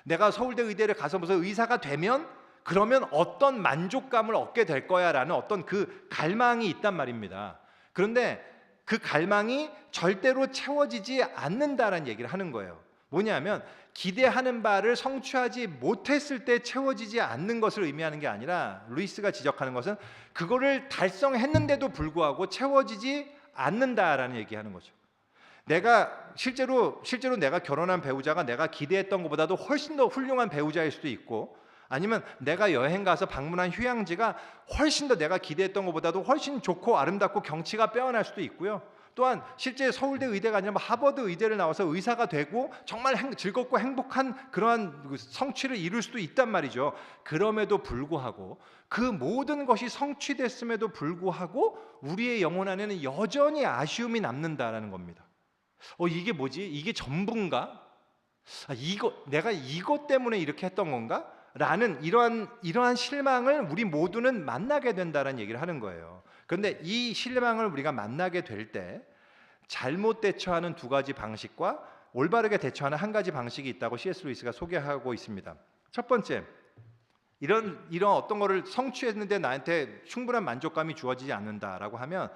내가 서울대 의대를 가서 무슨 의사가 되면, 그러면 어떤 만족감을 얻게 될 거야 라는 어떤 그 갈망이 있단 말입니다. 그런데 그 갈망이 절대로 채워지지 않는다라는 얘기를 하는 거예요. 뭐냐면 기대하는 바를 성취하지 못했을 때 채워지지 않는 것을 의미하는 게 아니라, 루이스가 지적하는 것은 그거를 달성했는데도 불구하고 채워지지 않는다라는 얘기하는 거죠. 내가 실제로 내가 결혼한 배우자가 내가 기대했던 것보다도 훨씬 더 훌륭한 배우자일 수도 있고, 아니면 내가 여행 가서 방문한 휴양지가 훨씬 더 내가 기대했던 것보다도 훨씬 좋고 아름답고 경치가 빼어날 수도 있고요. 또한 실제 서울대 의대가 아니라 하버드 의대를 나와서 의사가 되고 정말 즐겁고 행복한 그러한 성취를 이룰 수도 있단 말이죠. 그럼에도 불구하고 그 모든 것이 성취됐음에도 불구하고 우리의 영혼 안에는 여전히 아쉬움이 남는다라는 겁니다. 이게 뭐지? 이게 전부인가? 내가 이것 때문에 이렇게 했던 건가? 라는 이러한 실망을 우리 모두는 만나게 된다는 얘기를 하는 거예요. 그런데 이 실망을 우리가 만나게 될 때 잘못 대처하는 두 가지 방식과 올바르게 대처하는 한 가지 방식이 있다고 C.S. 루이스가 소개하고 있습니다. 첫 번째, 이런 어떤 거를 성취했는데 나한테 충분한 만족감이 주어지지 않는다라고 하면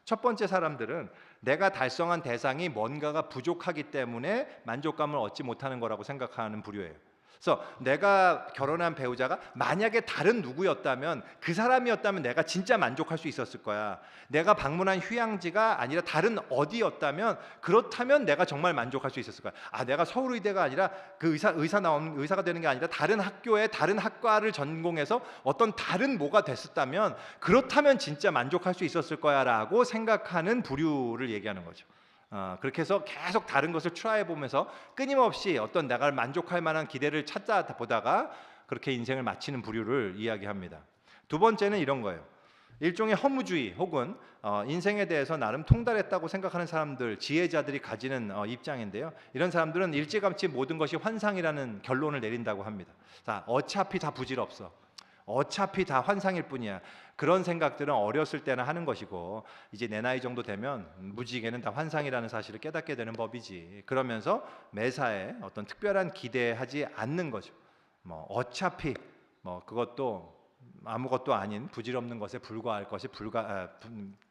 첫 번째 사람들은 내가 달성한 대상이 뭔가가 부족하기 때문에 만족감을 얻지 못하는 거라고 생각하는 부류예요. 그래서 내가 결혼한 배우자가 만약에 다른 누구였다면, 그 사람이었다면 내가 진짜 만족할 수 있었을 거야. 내가 방문한 휴양지가 아니라 다른 어디였다면, 그렇다면 내가 정말 만족할 수 있었을 거야. 내가 서울의대가 아니라 그 의사가 되는 게 아니라 다른 학교에 다른 학과를 전공해서 어떤 다른 뭐가 됐었다면, 그렇다면 진짜 만족할 수 있었을 거야라고 생각하는 부류를 얘기하는 거죠. 그렇게 해서 계속 다른 것을 트라이 보면서 끊임없이 어떤 내가 만족할 만한 기대를 찾다 보다가 그렇게 인생을 마치는 부류를 이야기합니다. 두 번째는 이런 거예요. 일종의 허무주의 혹은 인생에 대해서 나름 통달했다고 생각하는 사람들, 지혜자들이 가지는 입장인데요. 이런 사람들은 일찌감치 모든 것이 환상이라는 결론을 내린다고 합니다. 자, 어차피 다 부질없어. 어차피 다 환상일 뿐이야. 그런 생각들은 어렸을 때나 하는 것이고 이제 내 나이 정도 되면 무지개는 다 환상이라는 사실을 깨닫게 되는 법이지. 그러면서 매사에 어떤 특별한 기대하지 않는 거죠. 어차피 그것도 아무것도 아닌 부질없는 것에 불과할 것이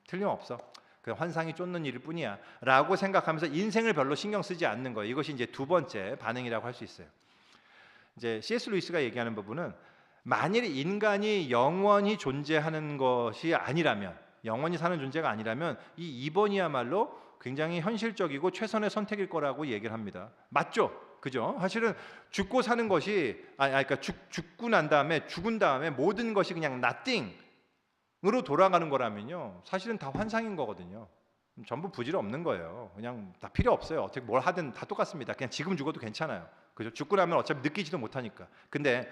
틀림없어. 그 환상이 쫓는 일일 뿐이야 라고 생각하면서 인생을 별로 신경 쓰지 않는 거예요. 이것이 이제 두 번째 반응이라고 할 수 있어요. 이제 C.S. 루이스가 얘기하는 부분은 만일 인간이 영원히 존재하는 것이 아니라면, 영원히 사는 존재가 아니라면 이 2번이야말로 굉장히 현실적이고 최선의 선택일 거라고 얘기를 합니다. 맞죠? 그죠? 사실은 죽고 사는 것이 그러니까 죽고 난 다음에 죽은 다음에 모든 것이 그냥 nothing으로 돌아가는 거라면요, 사실은 다 환상인 거거든요. 전부 부질없는 거예요. 그냥 다 필요 없어요. 어떻게 뭘 하든 다 똑같습니다. 그냥 지금 죽어도 괜찮아요. 그죠? 죽고 나면 어차피 느끼지도 못하니까. 근데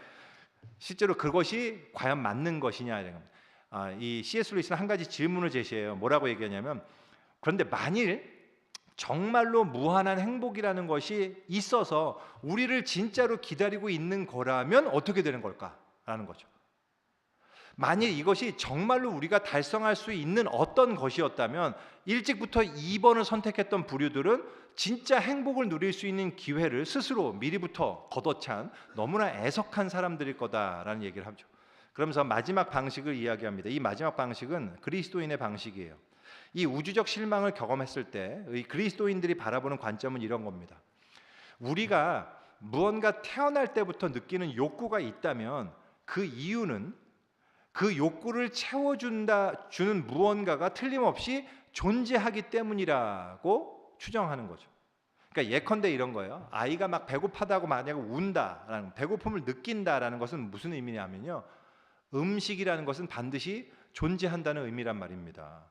실제로 그것이 과연 맞는 것이냐 이런 겁니다. 이 C.S. 루이스는 한 가지 질문을 제시해요. 뭐라고 얘기하냐면, 그런데 만일 정말로 무한한 행복이라는 것이 있어서 우리를 진짜로 기다리고 있는 거라면 어떻게 되는 걸까라는 거죠. 만일 이것이 정말로 우리가 달성할 수 있는 어떤 것이었다면 일찍부터 2번을 선택했던 부류들은 진짜 행복을 누릴 수 있는 기회를 스스로 미리부터 걷어찬 너무나 애석한 사람들일 거다라는 얘기를 하죠. 그러면서 마지막 방식을 이야기합니다. 이 마지막 방식은 그리스도인의 방식이에요. 이 우주적 실망을 경험했을 때 이 그리스도인들이 바라보는 관점은 이런 겁니다. 우리가 무언가 태어날 때부터 느끼는 욕구가 있다면 그 이유는 그 욕구를 채워주는 무언가가 틀림없이 존재하기 때문이라고 추정하는 거죠. 그러니까 예컨대 이런 거예요. 아이가 막 배고파다고 만약에 운다라는, 배고픔을 느낀다라는 것은 무슨 의미냐면요, 음식이라는 것은 반드시 존재한다는 의미란 말입니다.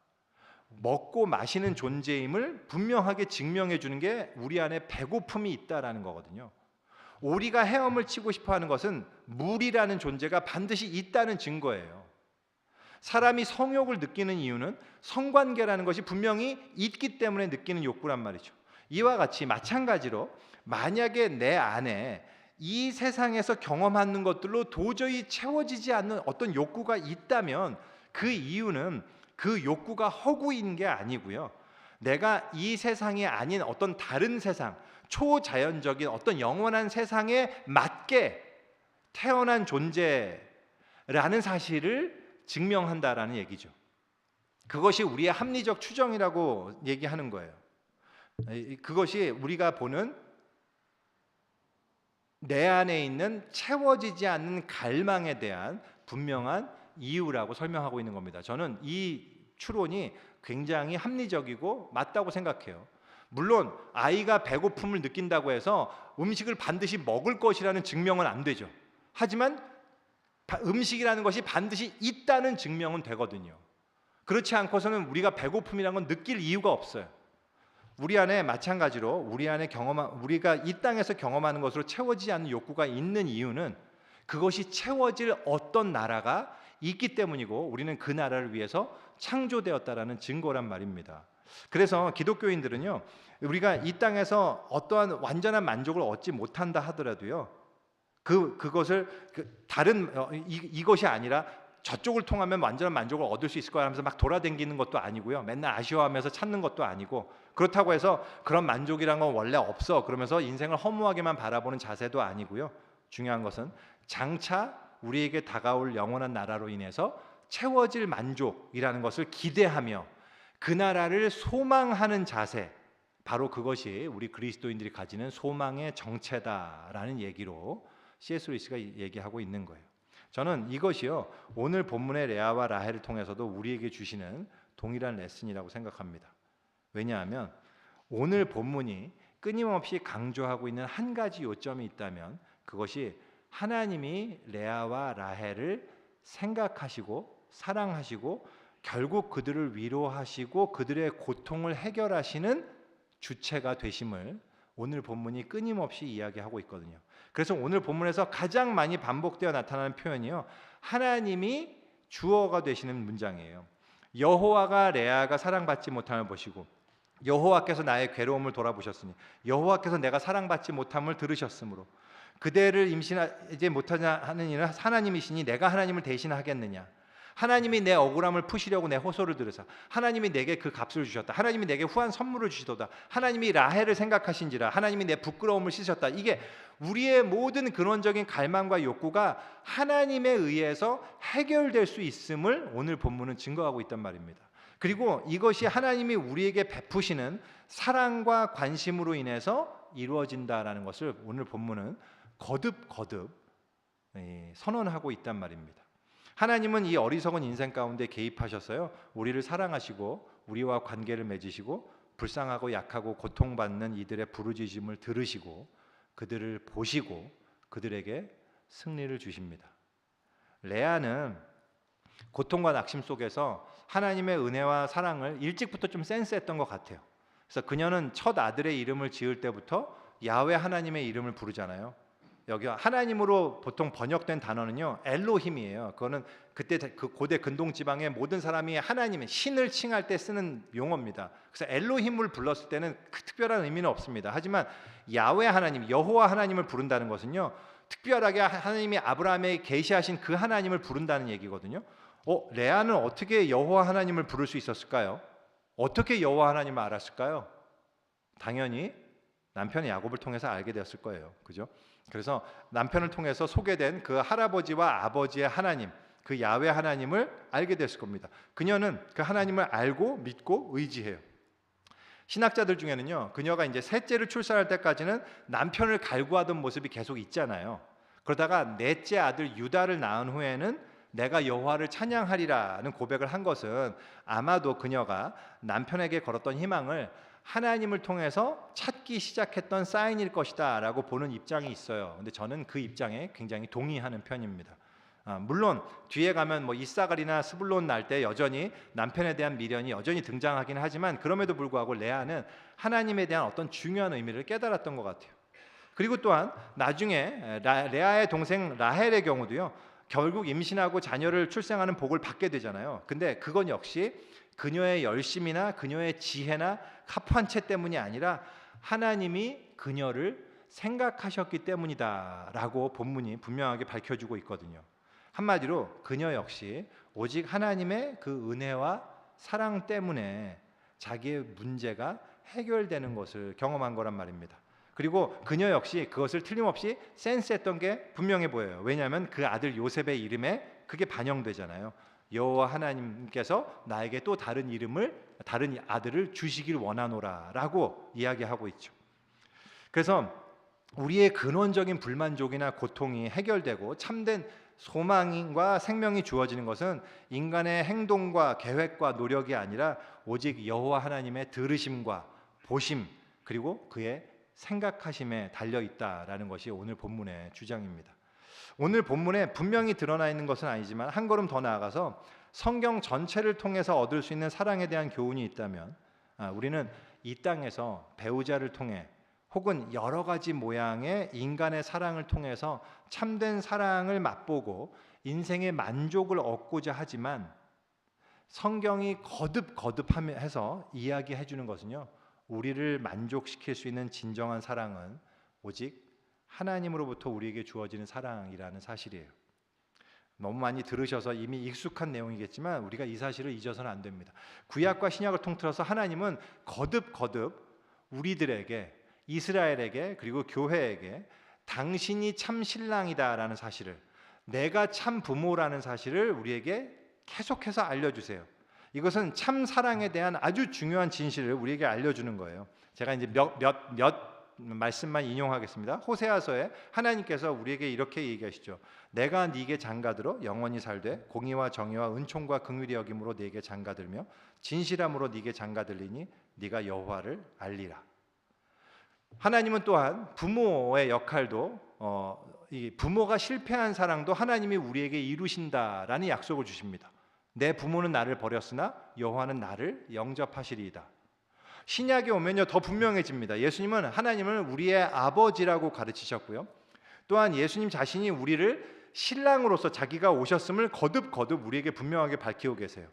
먹고 마시는 존재임을 분명하게 증명해 주는 게 우리 안에 배고픔이 있다라는 거거든요. 우리가 헤엄을 치고 싶어하는 것은 물이라는 존재가 반드시 있다는 증거예요. 사람이 성욕을 느끼는 이유는 성관계라는 것이 분명히 있기 때문에 느끼는 욕구란 말이죠. 이와 같이 마찬가지로 만약에 내 안에 이 세상에서 경험하는 것들로 도저히 채워지지 않는 어떤 욕구가 있다면 그 이유는 그 욕구가 허구인 게 아니고요, 내가 이 세상이 아닌 어떤 다른 세상, 초자연적인 어떤 영원한 세상에 맞게 태어난 존재라는 사실을 증명한다라는 얘기죠. 그것이 우리의 합리적 추정이라고 얘기하는 거예요. 그것이 우리가 보는 내 안에 있는 채워지지 않는 갈망에 대한 분명한 이유라고 설명하고 있는 겁니다. 저는 이 추론이 굉장히 합리적이고 맞다고 생각해요. 물론 아이가 배고픔을 느낀다고 해서 음식을 반드시 먹을 것이라는 증명은 안 되죠. 하지만 음식이라는 것이 반드시 있다는 증명은 되거든요. 그렇지 않고서는 우리가 배고픔이라는 건 느낄 이유가 없어요. 우리 안에 마찬가지로 우리가 이 땅에서 경험하는 것으로 채워지지 않는 욕구가 있는 이유는 그것이 채워질 어떤 나라가 있기 때문이고 우리는 그 나라를 위해서 창조되었다라는 증거란 말입니다. 그래서 기독교인들은요, 우리가 이 땅에서 어떠한 완전한 만족을 얻지 못한다 하더라도요, 그것을 이것이 아니라 저쪽을 통하면 완전한 만족을 얻을 수 있을 거야 하면서 막 돌아다니는 것도 아니고요, 맨날 아쉬워하면서 찾는 것도 아니고, 그렇다고 해서 그런 만족이란 건 원래 없어 그러면서 인생을 허무하게만 바라보는 자세도 아니고요. 중요한 것은 장차 우리에게 다가올 영원한 나라로 인해서 채워질 만족이라는 것을 기대하며 그 나라를 소망하는 자세, 바로 그것이 우리 그리스도인들이 가지는 소망의 정체다라는 얘기로 C.S. 루이스가 얘기하고 있는 거예요. 저는 이것이요, 오늘 본문의 레아와 라헬을 통해서도 우리에게 주시는 동일한 레슨이라고 생각합니다. 왜냐하면 오늘 본문이 끊임없이 강조하고 있는 한 가지 요점이 있다면 그것이 하나님이 레아와 라헬을 생각하시고 사랑하시고 결국 그들을 위로하시고 그들의 고통을 해결하시는 주체가 되심을 오늘 본문이 끊임없이 이야기하고 있거든요. 그래서 오늘 본문에서 가장 많이 반복되어 나타나는 표현이요, 하나님이 주어가 되시는 문장이에요. 여호와가 레아가 사랑받지 못함을 보시고 여호와께서 나의 괴로움을 돌아보셨으니 여호와께서 내가 사랑받지 못함을 들으셨으므로 그대를 임신하지 못하냐 하는 이는 하나님이시니 내가 하나님을 대신하겠느냐. 하나님이 내 억울함을 푸시려고 내 호소를 들으사 하나님이 내게 그 값을 주셨다. 하나님이 내게 후한 선물을 주시도다. 하나님이 라헬을 생각하신지라 하나님이 내 부끄러움을 씻으셨다. 이게 우리의 모든 근원적인 갈망과 욕구가 하나님에 의해서 해결될 수 있음을 오늘 본문은 증거하고 있단 말입니다. 그리고 이것이 하나님이 우리에게 베푸시는 사랑과 관심으로 인해서 이루어진다라는 것을 오늘 본문은 거듭 선언하고 있단 말입니다. 하나님은 이 어리석은 인생 가운데 개입하셔서요, 우리를 사랑하시고 우리와 관계를 맺으시고 불쌍하고 약하고 고통받는 이들의 부르짖음을 들으시고 그들을 보시고 그들에게 승리를 주십니다. 레아는 고통과 낙심 속에서 하나님의 은혜와 사랑을 일찍부터 좀 센스했던 것 같아요. 그래서 그녀는 첫 아들의 이름을 지을 때부터 야훼 하나님의 이름을 부르잖아요. 여기 하나님으로 보통 번역된 단어는요, 엘로힘이에요. 그거는 그때 그 고대 근동 지방의 모든 사람이 하나님의 신을 칭할 때 쓰는 용어입니다. 그래서 엘로힘을 불렀을 때는 특별한 의미는 없습니다. 하지만 야훼 하나님, 여호와 하나님을 부른다는 것은요, 특별하게 하나님이 아브라함에게 계시하신 그 하나님을 부른다는 얘기거든요. 레아는 어떻게 여호와 하나님을 부를 수 있었을까요? 어떻게 여호와 하나님을 알았을까요? 당연히 남편의 야곱을 통해서 알게 되었을 거예요. 그죠? 그래서 남편을 통해서 소개된 그 할아버지와 아버지의 하나님, 그 야훼 하나님을 알게 됐을 겁니다. 그녀는 그 하나님을 알고 믿고 의지해요. 신학자들 중에는요, 그녀가 이제 셋째를 출산할 때까지는 남편을 갈구하던 모습이 계속 있잖아요. 그러다가 넷째 아들 유다를 낳은 후에는 내가 여호와를 찬양하리라는 고백을 한 것은 아마도 그녀가 남편에게 걸었던 희망을 하나님을 통해서 찾기 시작했던 사인일 것이다 라고 보는 입장이 있어요. 근데 저는 그 입장에 굉장히 동의하는 편입니다. 물론 뒤에 가면 뭐 이사갈이나 스불론 날 때 여전히 남편에 대한 미련이 여전히 등장하긴 하지만 그럼에도 불구하고 레아는 하나님에 대한 어떤 중요한 의미를 깨달았던 것 같아요. 그리고 또한 나중에 레아의 동생 라헬의 경우도요, 결국 임신하고 자녀를 출생하는 복을 받게 되잖아요. 근데 그건 역시 그녀의 열심이나 그녀의 지혜나 합한채 때문이 아니라 하나님이 그녀를 생각하셨기 때문이다라고 본문이 분명하게 밝혀주고 있거든요. 한마디로 그녀 역시 오직 하나님의 그 은혜와 사랑 때문에 자기의 문제가 해결되는 것을 경험한 거란 말입니다. 그리고 그녀 역시 그것을 틀림없이 센스했던 게 분명해 보여요. 왜냐하면 그 아들 요셉의 이름에 그게 반영되잖아요. 여호와 하나님께서 나에게 또 다른 아들을 주시길 원하노라라고 이야기하고 있죠. 그래서 우리의 근원적인 불만족이나 고통이 해결되고 참된 소망과 생명이 주어지는 것은 인간의 행동과 계획과 노력이 아니라 오직 여호와 하나님의 들으심과 보심 그리고 그의 생각하심에 달려 있다라는 것이 오늘 본문의 주장입니다. 오늘 본문에 분명히 드러나 있는 것은 아니지만 한 걸음 더 나아가서 성경 전체를 통해서 얻을 수 있는 사랑에 대한 교훈이 있다면 우리는 이 땅에서 배우자를 통해 혹은 여러 가지 모양의 인간의 사랑을 통해서 참된 사랑을 맛보고 인생의 만족을 얻고자 하지만 성경이 거듭해서 이야기해 주는 것은요, 우리를 만족시킬 수 있는 진정한 사랑은 오직 하나님으로부터 우리에게 주어지는 사랑이라는 사실이에요. 너무 많이 들으셔서 이미 익숙한 내용이겠지만 우리가 이 사실을 잊어서는 안 됩니다. 구약과 신약을 통틀어서 하나님은 거듭 우리들에게, 이스라엘에게, 그리고 교회에게 당신이 참 신랑이다라는 사실을, 내가 참 부모라는 사실을 우리에게 계속해서 알려주세요. 이것은 참 사랑에 대한 아주 중요한 진실을 우리에게 알려주는 거예요. 제가 이제 몇 말씀만 인용하겠습니다. 호세아서에 하나님께서 우리에게 이렇게 얘기하시죠. 내가 네게 장가들어 영원히 살되 공의와 정의와 은총과 긍휼히 여김으로 네게 장가들며 진실함으로 네게 장가들리니 네가 여호와를 알리라. 하나님은 또한 부모의 역할도 이 부모가 실패한 사랑도 하나님이 우리에게 이루신다라는 약속을 주십니다. 내 부모는 나를 버렸으나 여호와는 나를 영접하시리이다. 신약에 오면요 더 분명해집니다. 예수님은 하나님을 우리의 아버지라고 가르치셨고요. 또한 예수님 자신이 우리를 신랑으로서 자기가 오셨음을 거듭 우리에게 분명하게 밝히고 계세요.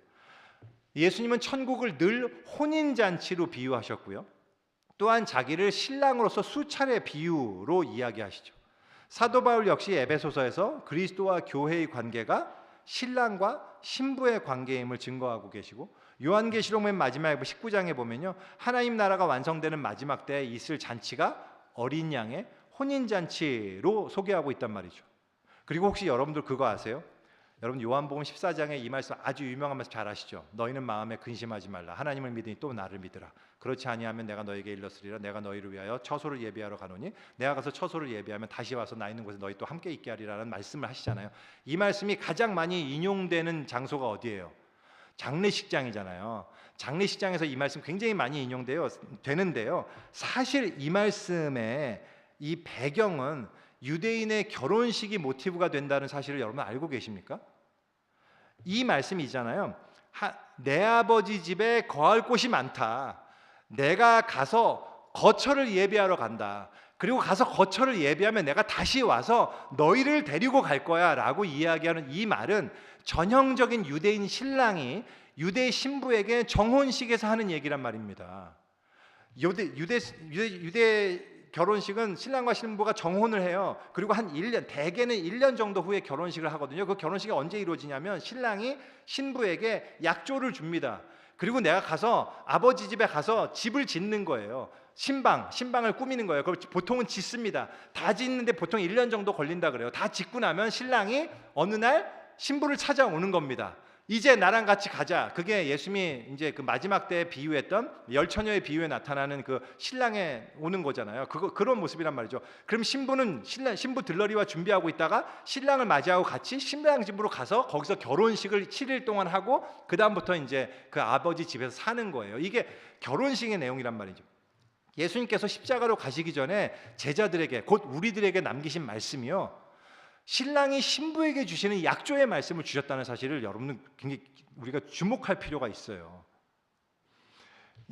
예수님은 천국을 늘 혼인잔치로 비유하셨고요. 또한 자기를 신랑으로서 수차례 비유로 이야기하시죠. 사도 바울 역시 에베소서에서 그리스도와 교회의 관계가 신랑과 신부의 관계임을 증거하고 계시고, 요한계시록 맨 마지막 19장에 보면요, 하나님 나라가 완성되는 마지막 때에 있을 잔치가 어린 양의 혼인잔치로 소개하고 있단 말이죠. 그리고 혹시 여러분들 그거 아세요? 여러분 요한복음 14장에 이 말씀 아주 유명한 말씀 잘 아시죠? 너희는 마음에 근심하지 말라. 하나님을 믿으니 또 나를 믿으라. 그렇지 아니하면 내가 너에게 일렀으리라. 내가 너희를 위하여 처소를 예비하러 가노니 내가 가서 처소를 예비하면 다시 와서 나 있는 곳에 너희 또 함께 있게 하리라는 말씀을 하시잖아요. 이 말씀이 가장 많이 인용되는 장소가 어디예요? 장례식장이잖아요. 장례식장에서 이 말씀 굉장히 많이 되는데요. 사실 이 말씀의 이 배경은 유대인의 결혼식이 모티브가 된다는 사실을 여러분 알고 계십니까? 이 말씀이잖아요. 내 아버지 집에 거할 곳이 많다. 내가 가서 거처를 예비하러 간다. 그리고 가서 거처를 예비하면 내가 다시 와서 너희를 데리고 갈 거야 라고 이야기하는 이 말은 전형적인 유대인 신랑이 유대 신부에게 정혼식에서 하는 얘기란 말입니다. 유대 결혼식은 신랑과 신부가 정혼을 해요. 그리고 한 1년, 대개는 1년 정도 후에 결혼식을 하거든요. 그 결혼식이 언제 이루어지냐면 신랑이 신부에게 약조를 줍니다. 그리고 내가 가서 아버지 집에 가서 집을 짓는 거예요. 신방을 꾸미는 거예요. 그걸 보통은 짓습니다. 다 짓는데 보통 1년 정도 걸린다 그래요. 다 짓고 나면 신랑이 어느 날 신부를 찾아오는 겁니다. 이제 나랑 같이 가자. 그게 예수님이 이제 그 마지막 때에 비유했던 열처녀의 비유에 나타나는 그 신랑에 오는 거잖아요. 그런 모습이란 말이죠. 그럼 신부는 신부 들러리와 준비하고 있다가 신랑을 맞이하고 같이 신랑 집으로 가서 거기서 결혼식을 7일 동안 하고 그 다음부터 이제 그 아버지 집에서 사는 거예요. 이게 결혼식의 내용이란 말이죠. 예수님께서 십자가로 가시기 전에 제자들에게, 곧 우리들에게 남기신 말씀이요, 신랑이 신부에게 주시는 약조의 말씀을 주셨다는 사실을 여러분은 굉장히 우리가 주목할 필요가 있어요.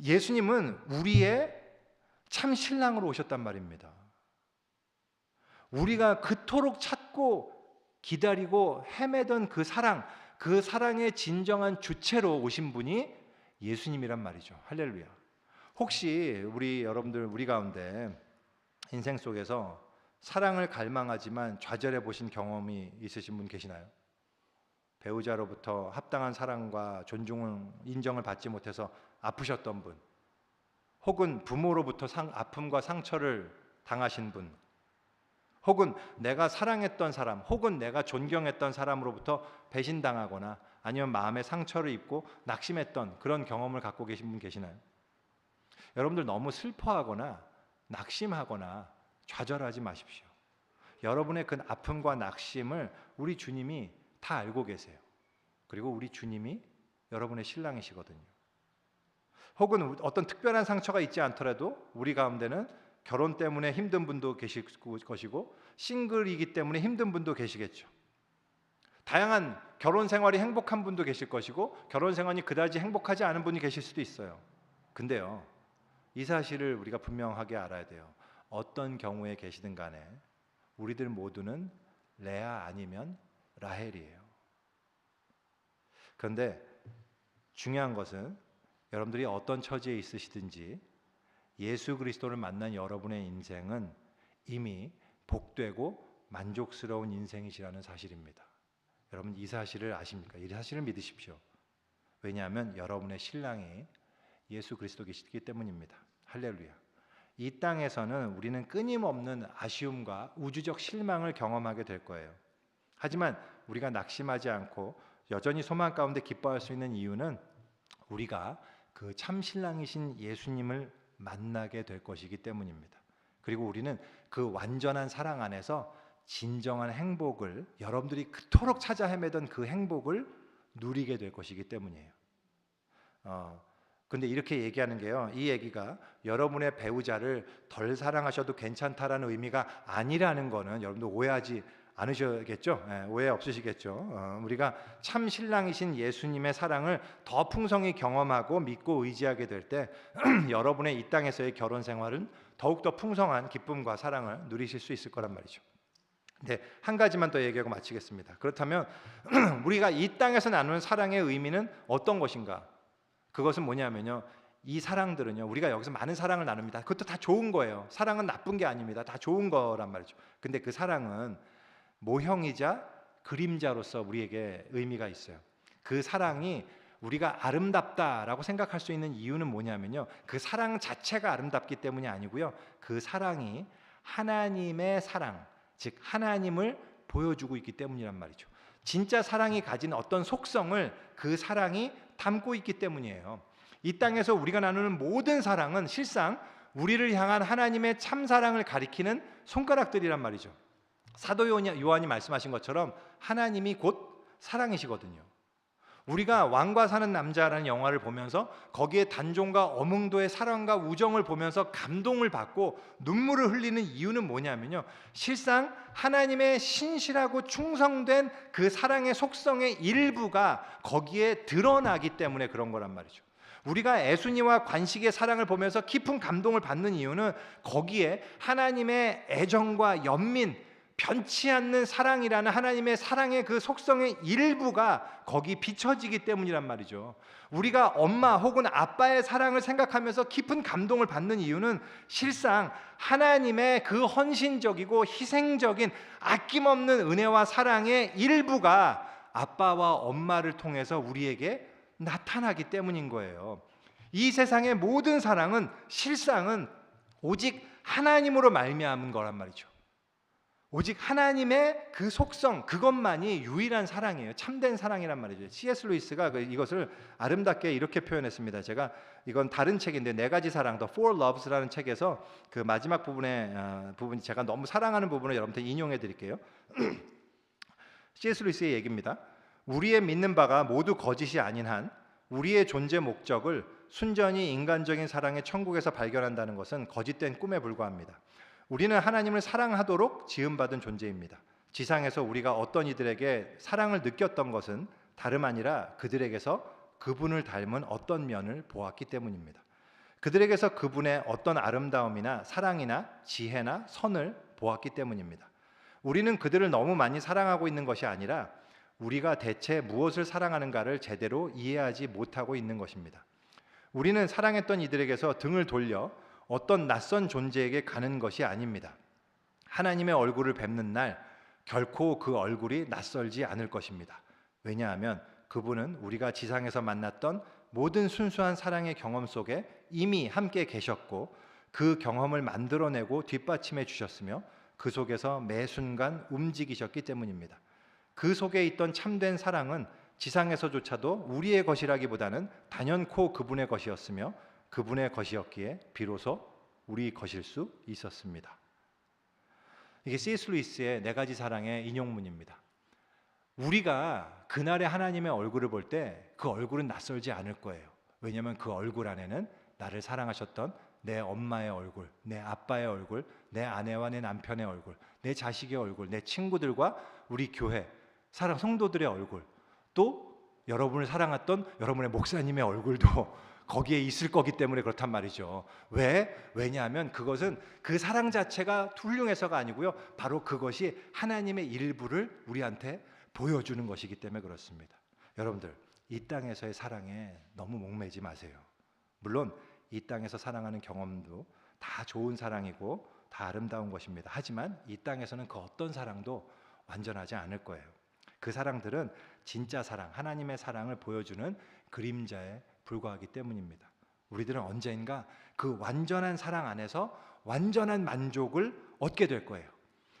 예수님은 우리의 참 신랑으로 오셨단 말입니다. 우리가 그토록 찾고 기다리고 헤매던 그 사랑의 진정한 주체로 오신 분이 예수님이란 말이죠. 할렐루야. 혹시 우리 가운데 인생 속에서 사랑을 갈망하지만 좌절해 보신 경험이 있으신 분 계시나요? 배우자로부터 합당한 사랑과 인정을 받지 못해서 아프셨던 분, 혹은 부모로부터 아픔과 상처를 당하신 분, 혹은 내가 사랑했던 사람, 혹은 내가 존경했던 사람으로부터 배신당하거나 아니면 마음의 상처를 입고 낙심했던 그런 경험을 갖고 계신 분 계시나요? 여러분들 너무 슬퍼하거나 낙심하거나 좌절하지 마십시오. 여러분의 그 아픔과 낙심을 우리 주님이 다 알고 계세요. 그리고 우리 주님이 여러분의 신랑이시거든요. 혹은 어떤 특별한 상처가 있지 않더라도 우리 가운데는 결혼 때문에 힘든 분도 계실 것이고 싱글이기 때문에 힘든 분도 계시겠죠. 다양한 결혼 생활이 행복한 분도 계실 것이고 결혼 생활이 그다지 행복하지 않은 분이 계실 수도 있어요. 근데요, 이 사실을 우리가 분명하게 알아야 돼요. 어떤 경우에 계시든 간에 우리들 모두는 레아 아니면 라헬이에요. 그런데 중요한 것은 여러분들이 어떤 처지에 있으시든지 예수 그리스도를 만난 여러분의 인생은 이미 복되고 만족스러운 인생이시라는 사실입니다. 여러분 이 사실을 아십니까? 이 사실을 믿으십시오. 왜냐하면 여러분의 신랑이 예수 그리스도이시기 때문입니다. 할렐루야. 이 땅에서는 우리는 끊임없는 아쉬움과 우주적 실망을 경험하게 될 거예요. 하지만 우리가 낙심하지 않고 여전히 소망 가운데 기뻐할 수 있는 이유는 우리가 그 참 신랑이신 예수님을 만나게 될 것이기 때문입니다. 그리고 우리는 그 완전한 사랑 안에서 진정한 행복을, 여러분들이 그토록 찾아 헤매던 그 행복을 누리게 될 것이기 때문이에요. 근데 이렇게 얘기하는 게요, 이 얘기가 여러분의 배우자를 덜 사랑하셔도 괜찮다라는 의미가 아니라는 거는 여러분들 오해하지 않으셔겠죠? 오해 없으시겠죠? 우리가 참 신랑이신 예수님의 사랑을 더 풍성히 경험하고 믿고 의지하게 될 때 여러분의 이 땅에서의 결혼 생활은 더욱더 풍성한 기쁨과 사랑을 누리실 수 있을 거란 말이죠. 네, 한 가지만 더 얘기하고 마치겠습니다. 그렇다면 우리가 이 땅에서 나누는 사랑의 의미는 어떤 것인가? 그것은 뭐냐면요, 이 사랑들은요, 우리가 여기서 많은 사랑을 나눕니다. 그것도 다 좋은 거예요. 사랑은 나쁜 게 아닙니다. 다 좋은 거란 말이죠. 근데 그 사랑은 모형이자 그림자로서 우리에게 의미가 있어요. 그 사랑이 우리가 아름답다라고 생각할 수 있는 이유는 뭐냐면요, 그 사랑 자체가 아름답기 때문이 아니고요, 그 사랑이 하나님의 사랑, 즉 하나님을 보여주고 있기 때문이란 말이죠. 진짜 사랑이 가진 어떤 속성을 그 사랑이 담고 있기 때문이에요. 이 땅에서 우리가 나누는 모든 사랑은 실상 우리를 향한 하나님의 참 사랑을 가리키는 손가락들이란 말이죠. 사도 요한이 말씀하신 것처럼 하나님이 곧 사랑이시거든요. 우리가 왕과 사는 남자라는 영화를 보면서 거기에 단종과 어몽도의 사랑과 우정을 보면서 감동을 받고 눈물을 흘리는 이유는 뭐냐면요, 실상 하나님의 신실하고 충성된 그 사랑의 속성의 일부가 거기에 드러나기 때문에 그런 거란 말이죠. 우리가 애순이와 관식의 사랑을 보면서 깊은 감동을 받는 이유는 거기에 하나님의 애정과 연민, 변치 않는 사랑이라는 하나님의 사랑의 그 속성의 일부가 거기 비춰지기 때문이란 말이죠. 우리가 엄마 혹은 아빠의 사랑을 생각하면서 깊은 감동을 받는 이유는 실상 하나님의 그 헌신적이고 희생적인 아낌없는 은혜와 사랑의 일부가 아빠와 엄마를 통해서 우리에게 나타나기 때문인 거예요. 이 세상의 모든 사랑은 실상은 오직 하나님으로 말미암은 거란 말이죠. 오직 하나님의 그 속성, 그것만이 유일한 사랑이에요. 참된 사랑이란 말이죠. C.S. 루이스가 이것을 아름답게 이렇게 표현했습니다. 제가 이건 다른 책인데 네 가지 사랑, The Four Loves라는 책에서 그 마지막 부분이 제가 너무 사랑하는 부분을 여러분한테 인용해 드릴게요. C.S. 루이스의 얘기입니다. 우리의 믿는 바가 모두 거짓이 아닌 한 우리의 존재 목적을 순전히 인간적인 사랑의 천국에서 발견한다는 것은 거짓된 꿈에 불과합니다. 우리는 하나님을 사랑하도록 지음받은 존재입니다. 지상에서 우리가 어떤 이들에게 사랑을 느꼈던 것은 다름 아니라 그들에게서 그분을 닮은 어떤 면을 보았기 때문입니다. 그들에게서 그분의 어떤 아름다움이나 사랑이나 지혜나 선을 보았기 때문입니다. 우리는 그들을 너무 많이 사랑하고 있는 것이 아니라 우리가 대체 무엇을 사랑하는가를 제대로 이해하지 못하고 있는 것입니다. 우리는 사랑했던 이들에게서 등을 돌려 어떤 낯선 존재에게 가는 것이 아닙니다. 하나님의 얼굴을 뵙는 날 결코 그 얼굴이 낯설지 않을 것입니다. 왜냐하면 그분은 우리가 지상에서 만났던 모든 순수한 사랑의 경험 속에 이미 함께 계셨고 그 경험을 만들어내고 뒷받침해 주셨으며 그 속에서 매 순간 움직이셨기 때문입니다. 그 속에 있던 참된 사랑은 지상에서조차도 우리의 것이라기보다는 단연코 그분의 것이었으며 그분의 것이었기에 비로소 우리 것일 수 있었습니다. 이게 C.S. 루이스의 네 가지 사랑의 인용문입니다. 우리가 그날의 하나님의 얼굴을 볼 때 그 얼굴은 낯설지 않을 거예요. 왜냐하면 그 얼굴 안에는 나를 사랑하셨던 내 엄마의 얼굴, 내 아빠의 얼굴, 내 아내와 내 남편의 얼굴, 내 자식의 얼굴, 내 친구들과 우리 교회, 사랑 성도들의 얼굴, 또 여러분을 사랑했던 여러분의 목사님의 얼굴도 거기에 있을 거기 때문에 그렇단 말이죠. 왜? 왜냐하면 그것은 그 사랑 자체가 훌륭해서가 아니고요. 바로 그것이 하나님의 일부를 우리한테 보여주는 것이기 때문에 그렇습니다. 여러분들, 이 땅에서의 사랑에 너무 목매지 마세요. 물론 이 땅에서 사랑하는 경험도 다 좋은 사랑이고 다 아름다운 것입니다. 하지만 이 땅에서는 그 어떤 사랑도 완전하지 않을 거예요. 그 사랑들은 진짜 사랑, 하나님의 사랑을 보여주는 그림자에 불과하기 때문입니다. 우리들은 언젠가 그 완전한 사랑 안에서 완전한 만족을 얻게 될 거예요.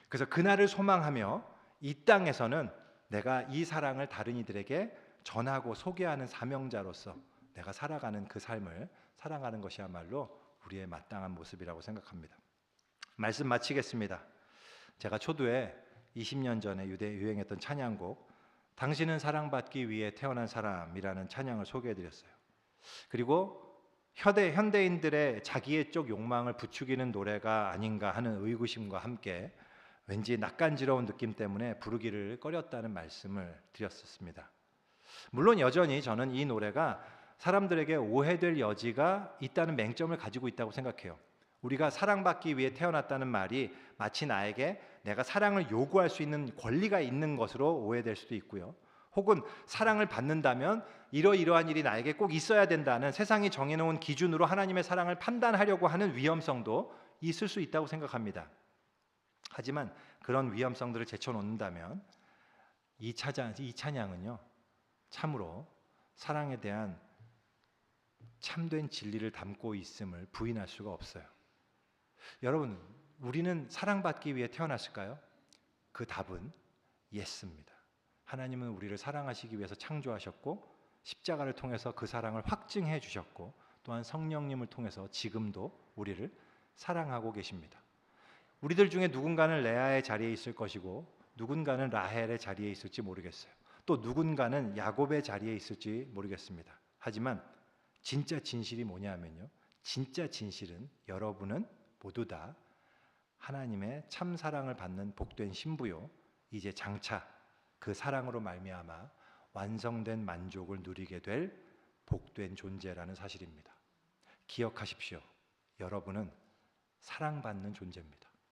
그래서 그날을 소망하며 이 땅에서는 내가 이 사랑을 다른 이들에게 전하고 소개하는 사명자로서 내가 살아가는 그 삶을 살아가는 것이야말로 우리의 마땅한 모습이라고 생각합니다. 말씀 마치겠습니다. 제가 초두에 20년 전에 유행했던 찬양곡 당신은 사랑받기 위해 태어난 사람이라는 찬양을 소개해드렸어요. 그리고 현대인들의 자기애적 욕망을 부추기는 노래가 아닌가 하는 의구심과 함께 왠지 낯간지러운 느낌 때문에 부르기를 꺼렸다는 말씀을 드렸었습니다. 물론 여전히 저는 이 노래가 사람들에게 오해될 여지가 있다는 맹점을 가지고 있다고 생각해요. 우리가 사랑받기 위해 태어났다는 말이 마치 나에게 내가 사랑을 요구할 수 있는 권리가 있는 것으로 오해될 수도 있고요. 혹은 사랑을 받는다면 이러이러한 일이 나에게 꼭 있어야 된다는 세상이 정해놓은 기준으로 하나님의 사랑을 판단하려고 하는 위험성도 있을 수 있다고 생각합니다. 하지만 그런 위험성들을 제쳐놓는다면 이 찬양은요, 참으로 사랑에 대한 참된 진리를 담고 있음을 부인할 수가 없어요. 여러분, 우리는 사랑받기 위해 태어났을까요? 그 답은 예스입니다. 하나님은 우리를 사랑하시기 위해서 창조하셨고 십자가를 통해서 그 사랑을 확증해 주셨고 또한 성령님을 통해서 지금도 우리를 사랑하고 계십니다. 우리들 중에 누군가는 레아의 자리에 있을 것이고 누군가는 라헬의 자리에 있을지 모르겠어요. 또 누군가는 야곱의 자리에 있을지 모르겠습니다. 하지만 진짜 진실이 뭐냐면요, 진짜 진실은 여러분은 모두 다 하나님의 참 사랑을 받는 복된 신부요, 이제 장차 그 사랑으로 말미암아 완성된 만족을 누리게 될 복된 존재라는 사실입니다. 기억하십시오. 여러분은 사랑받는 존재입니다.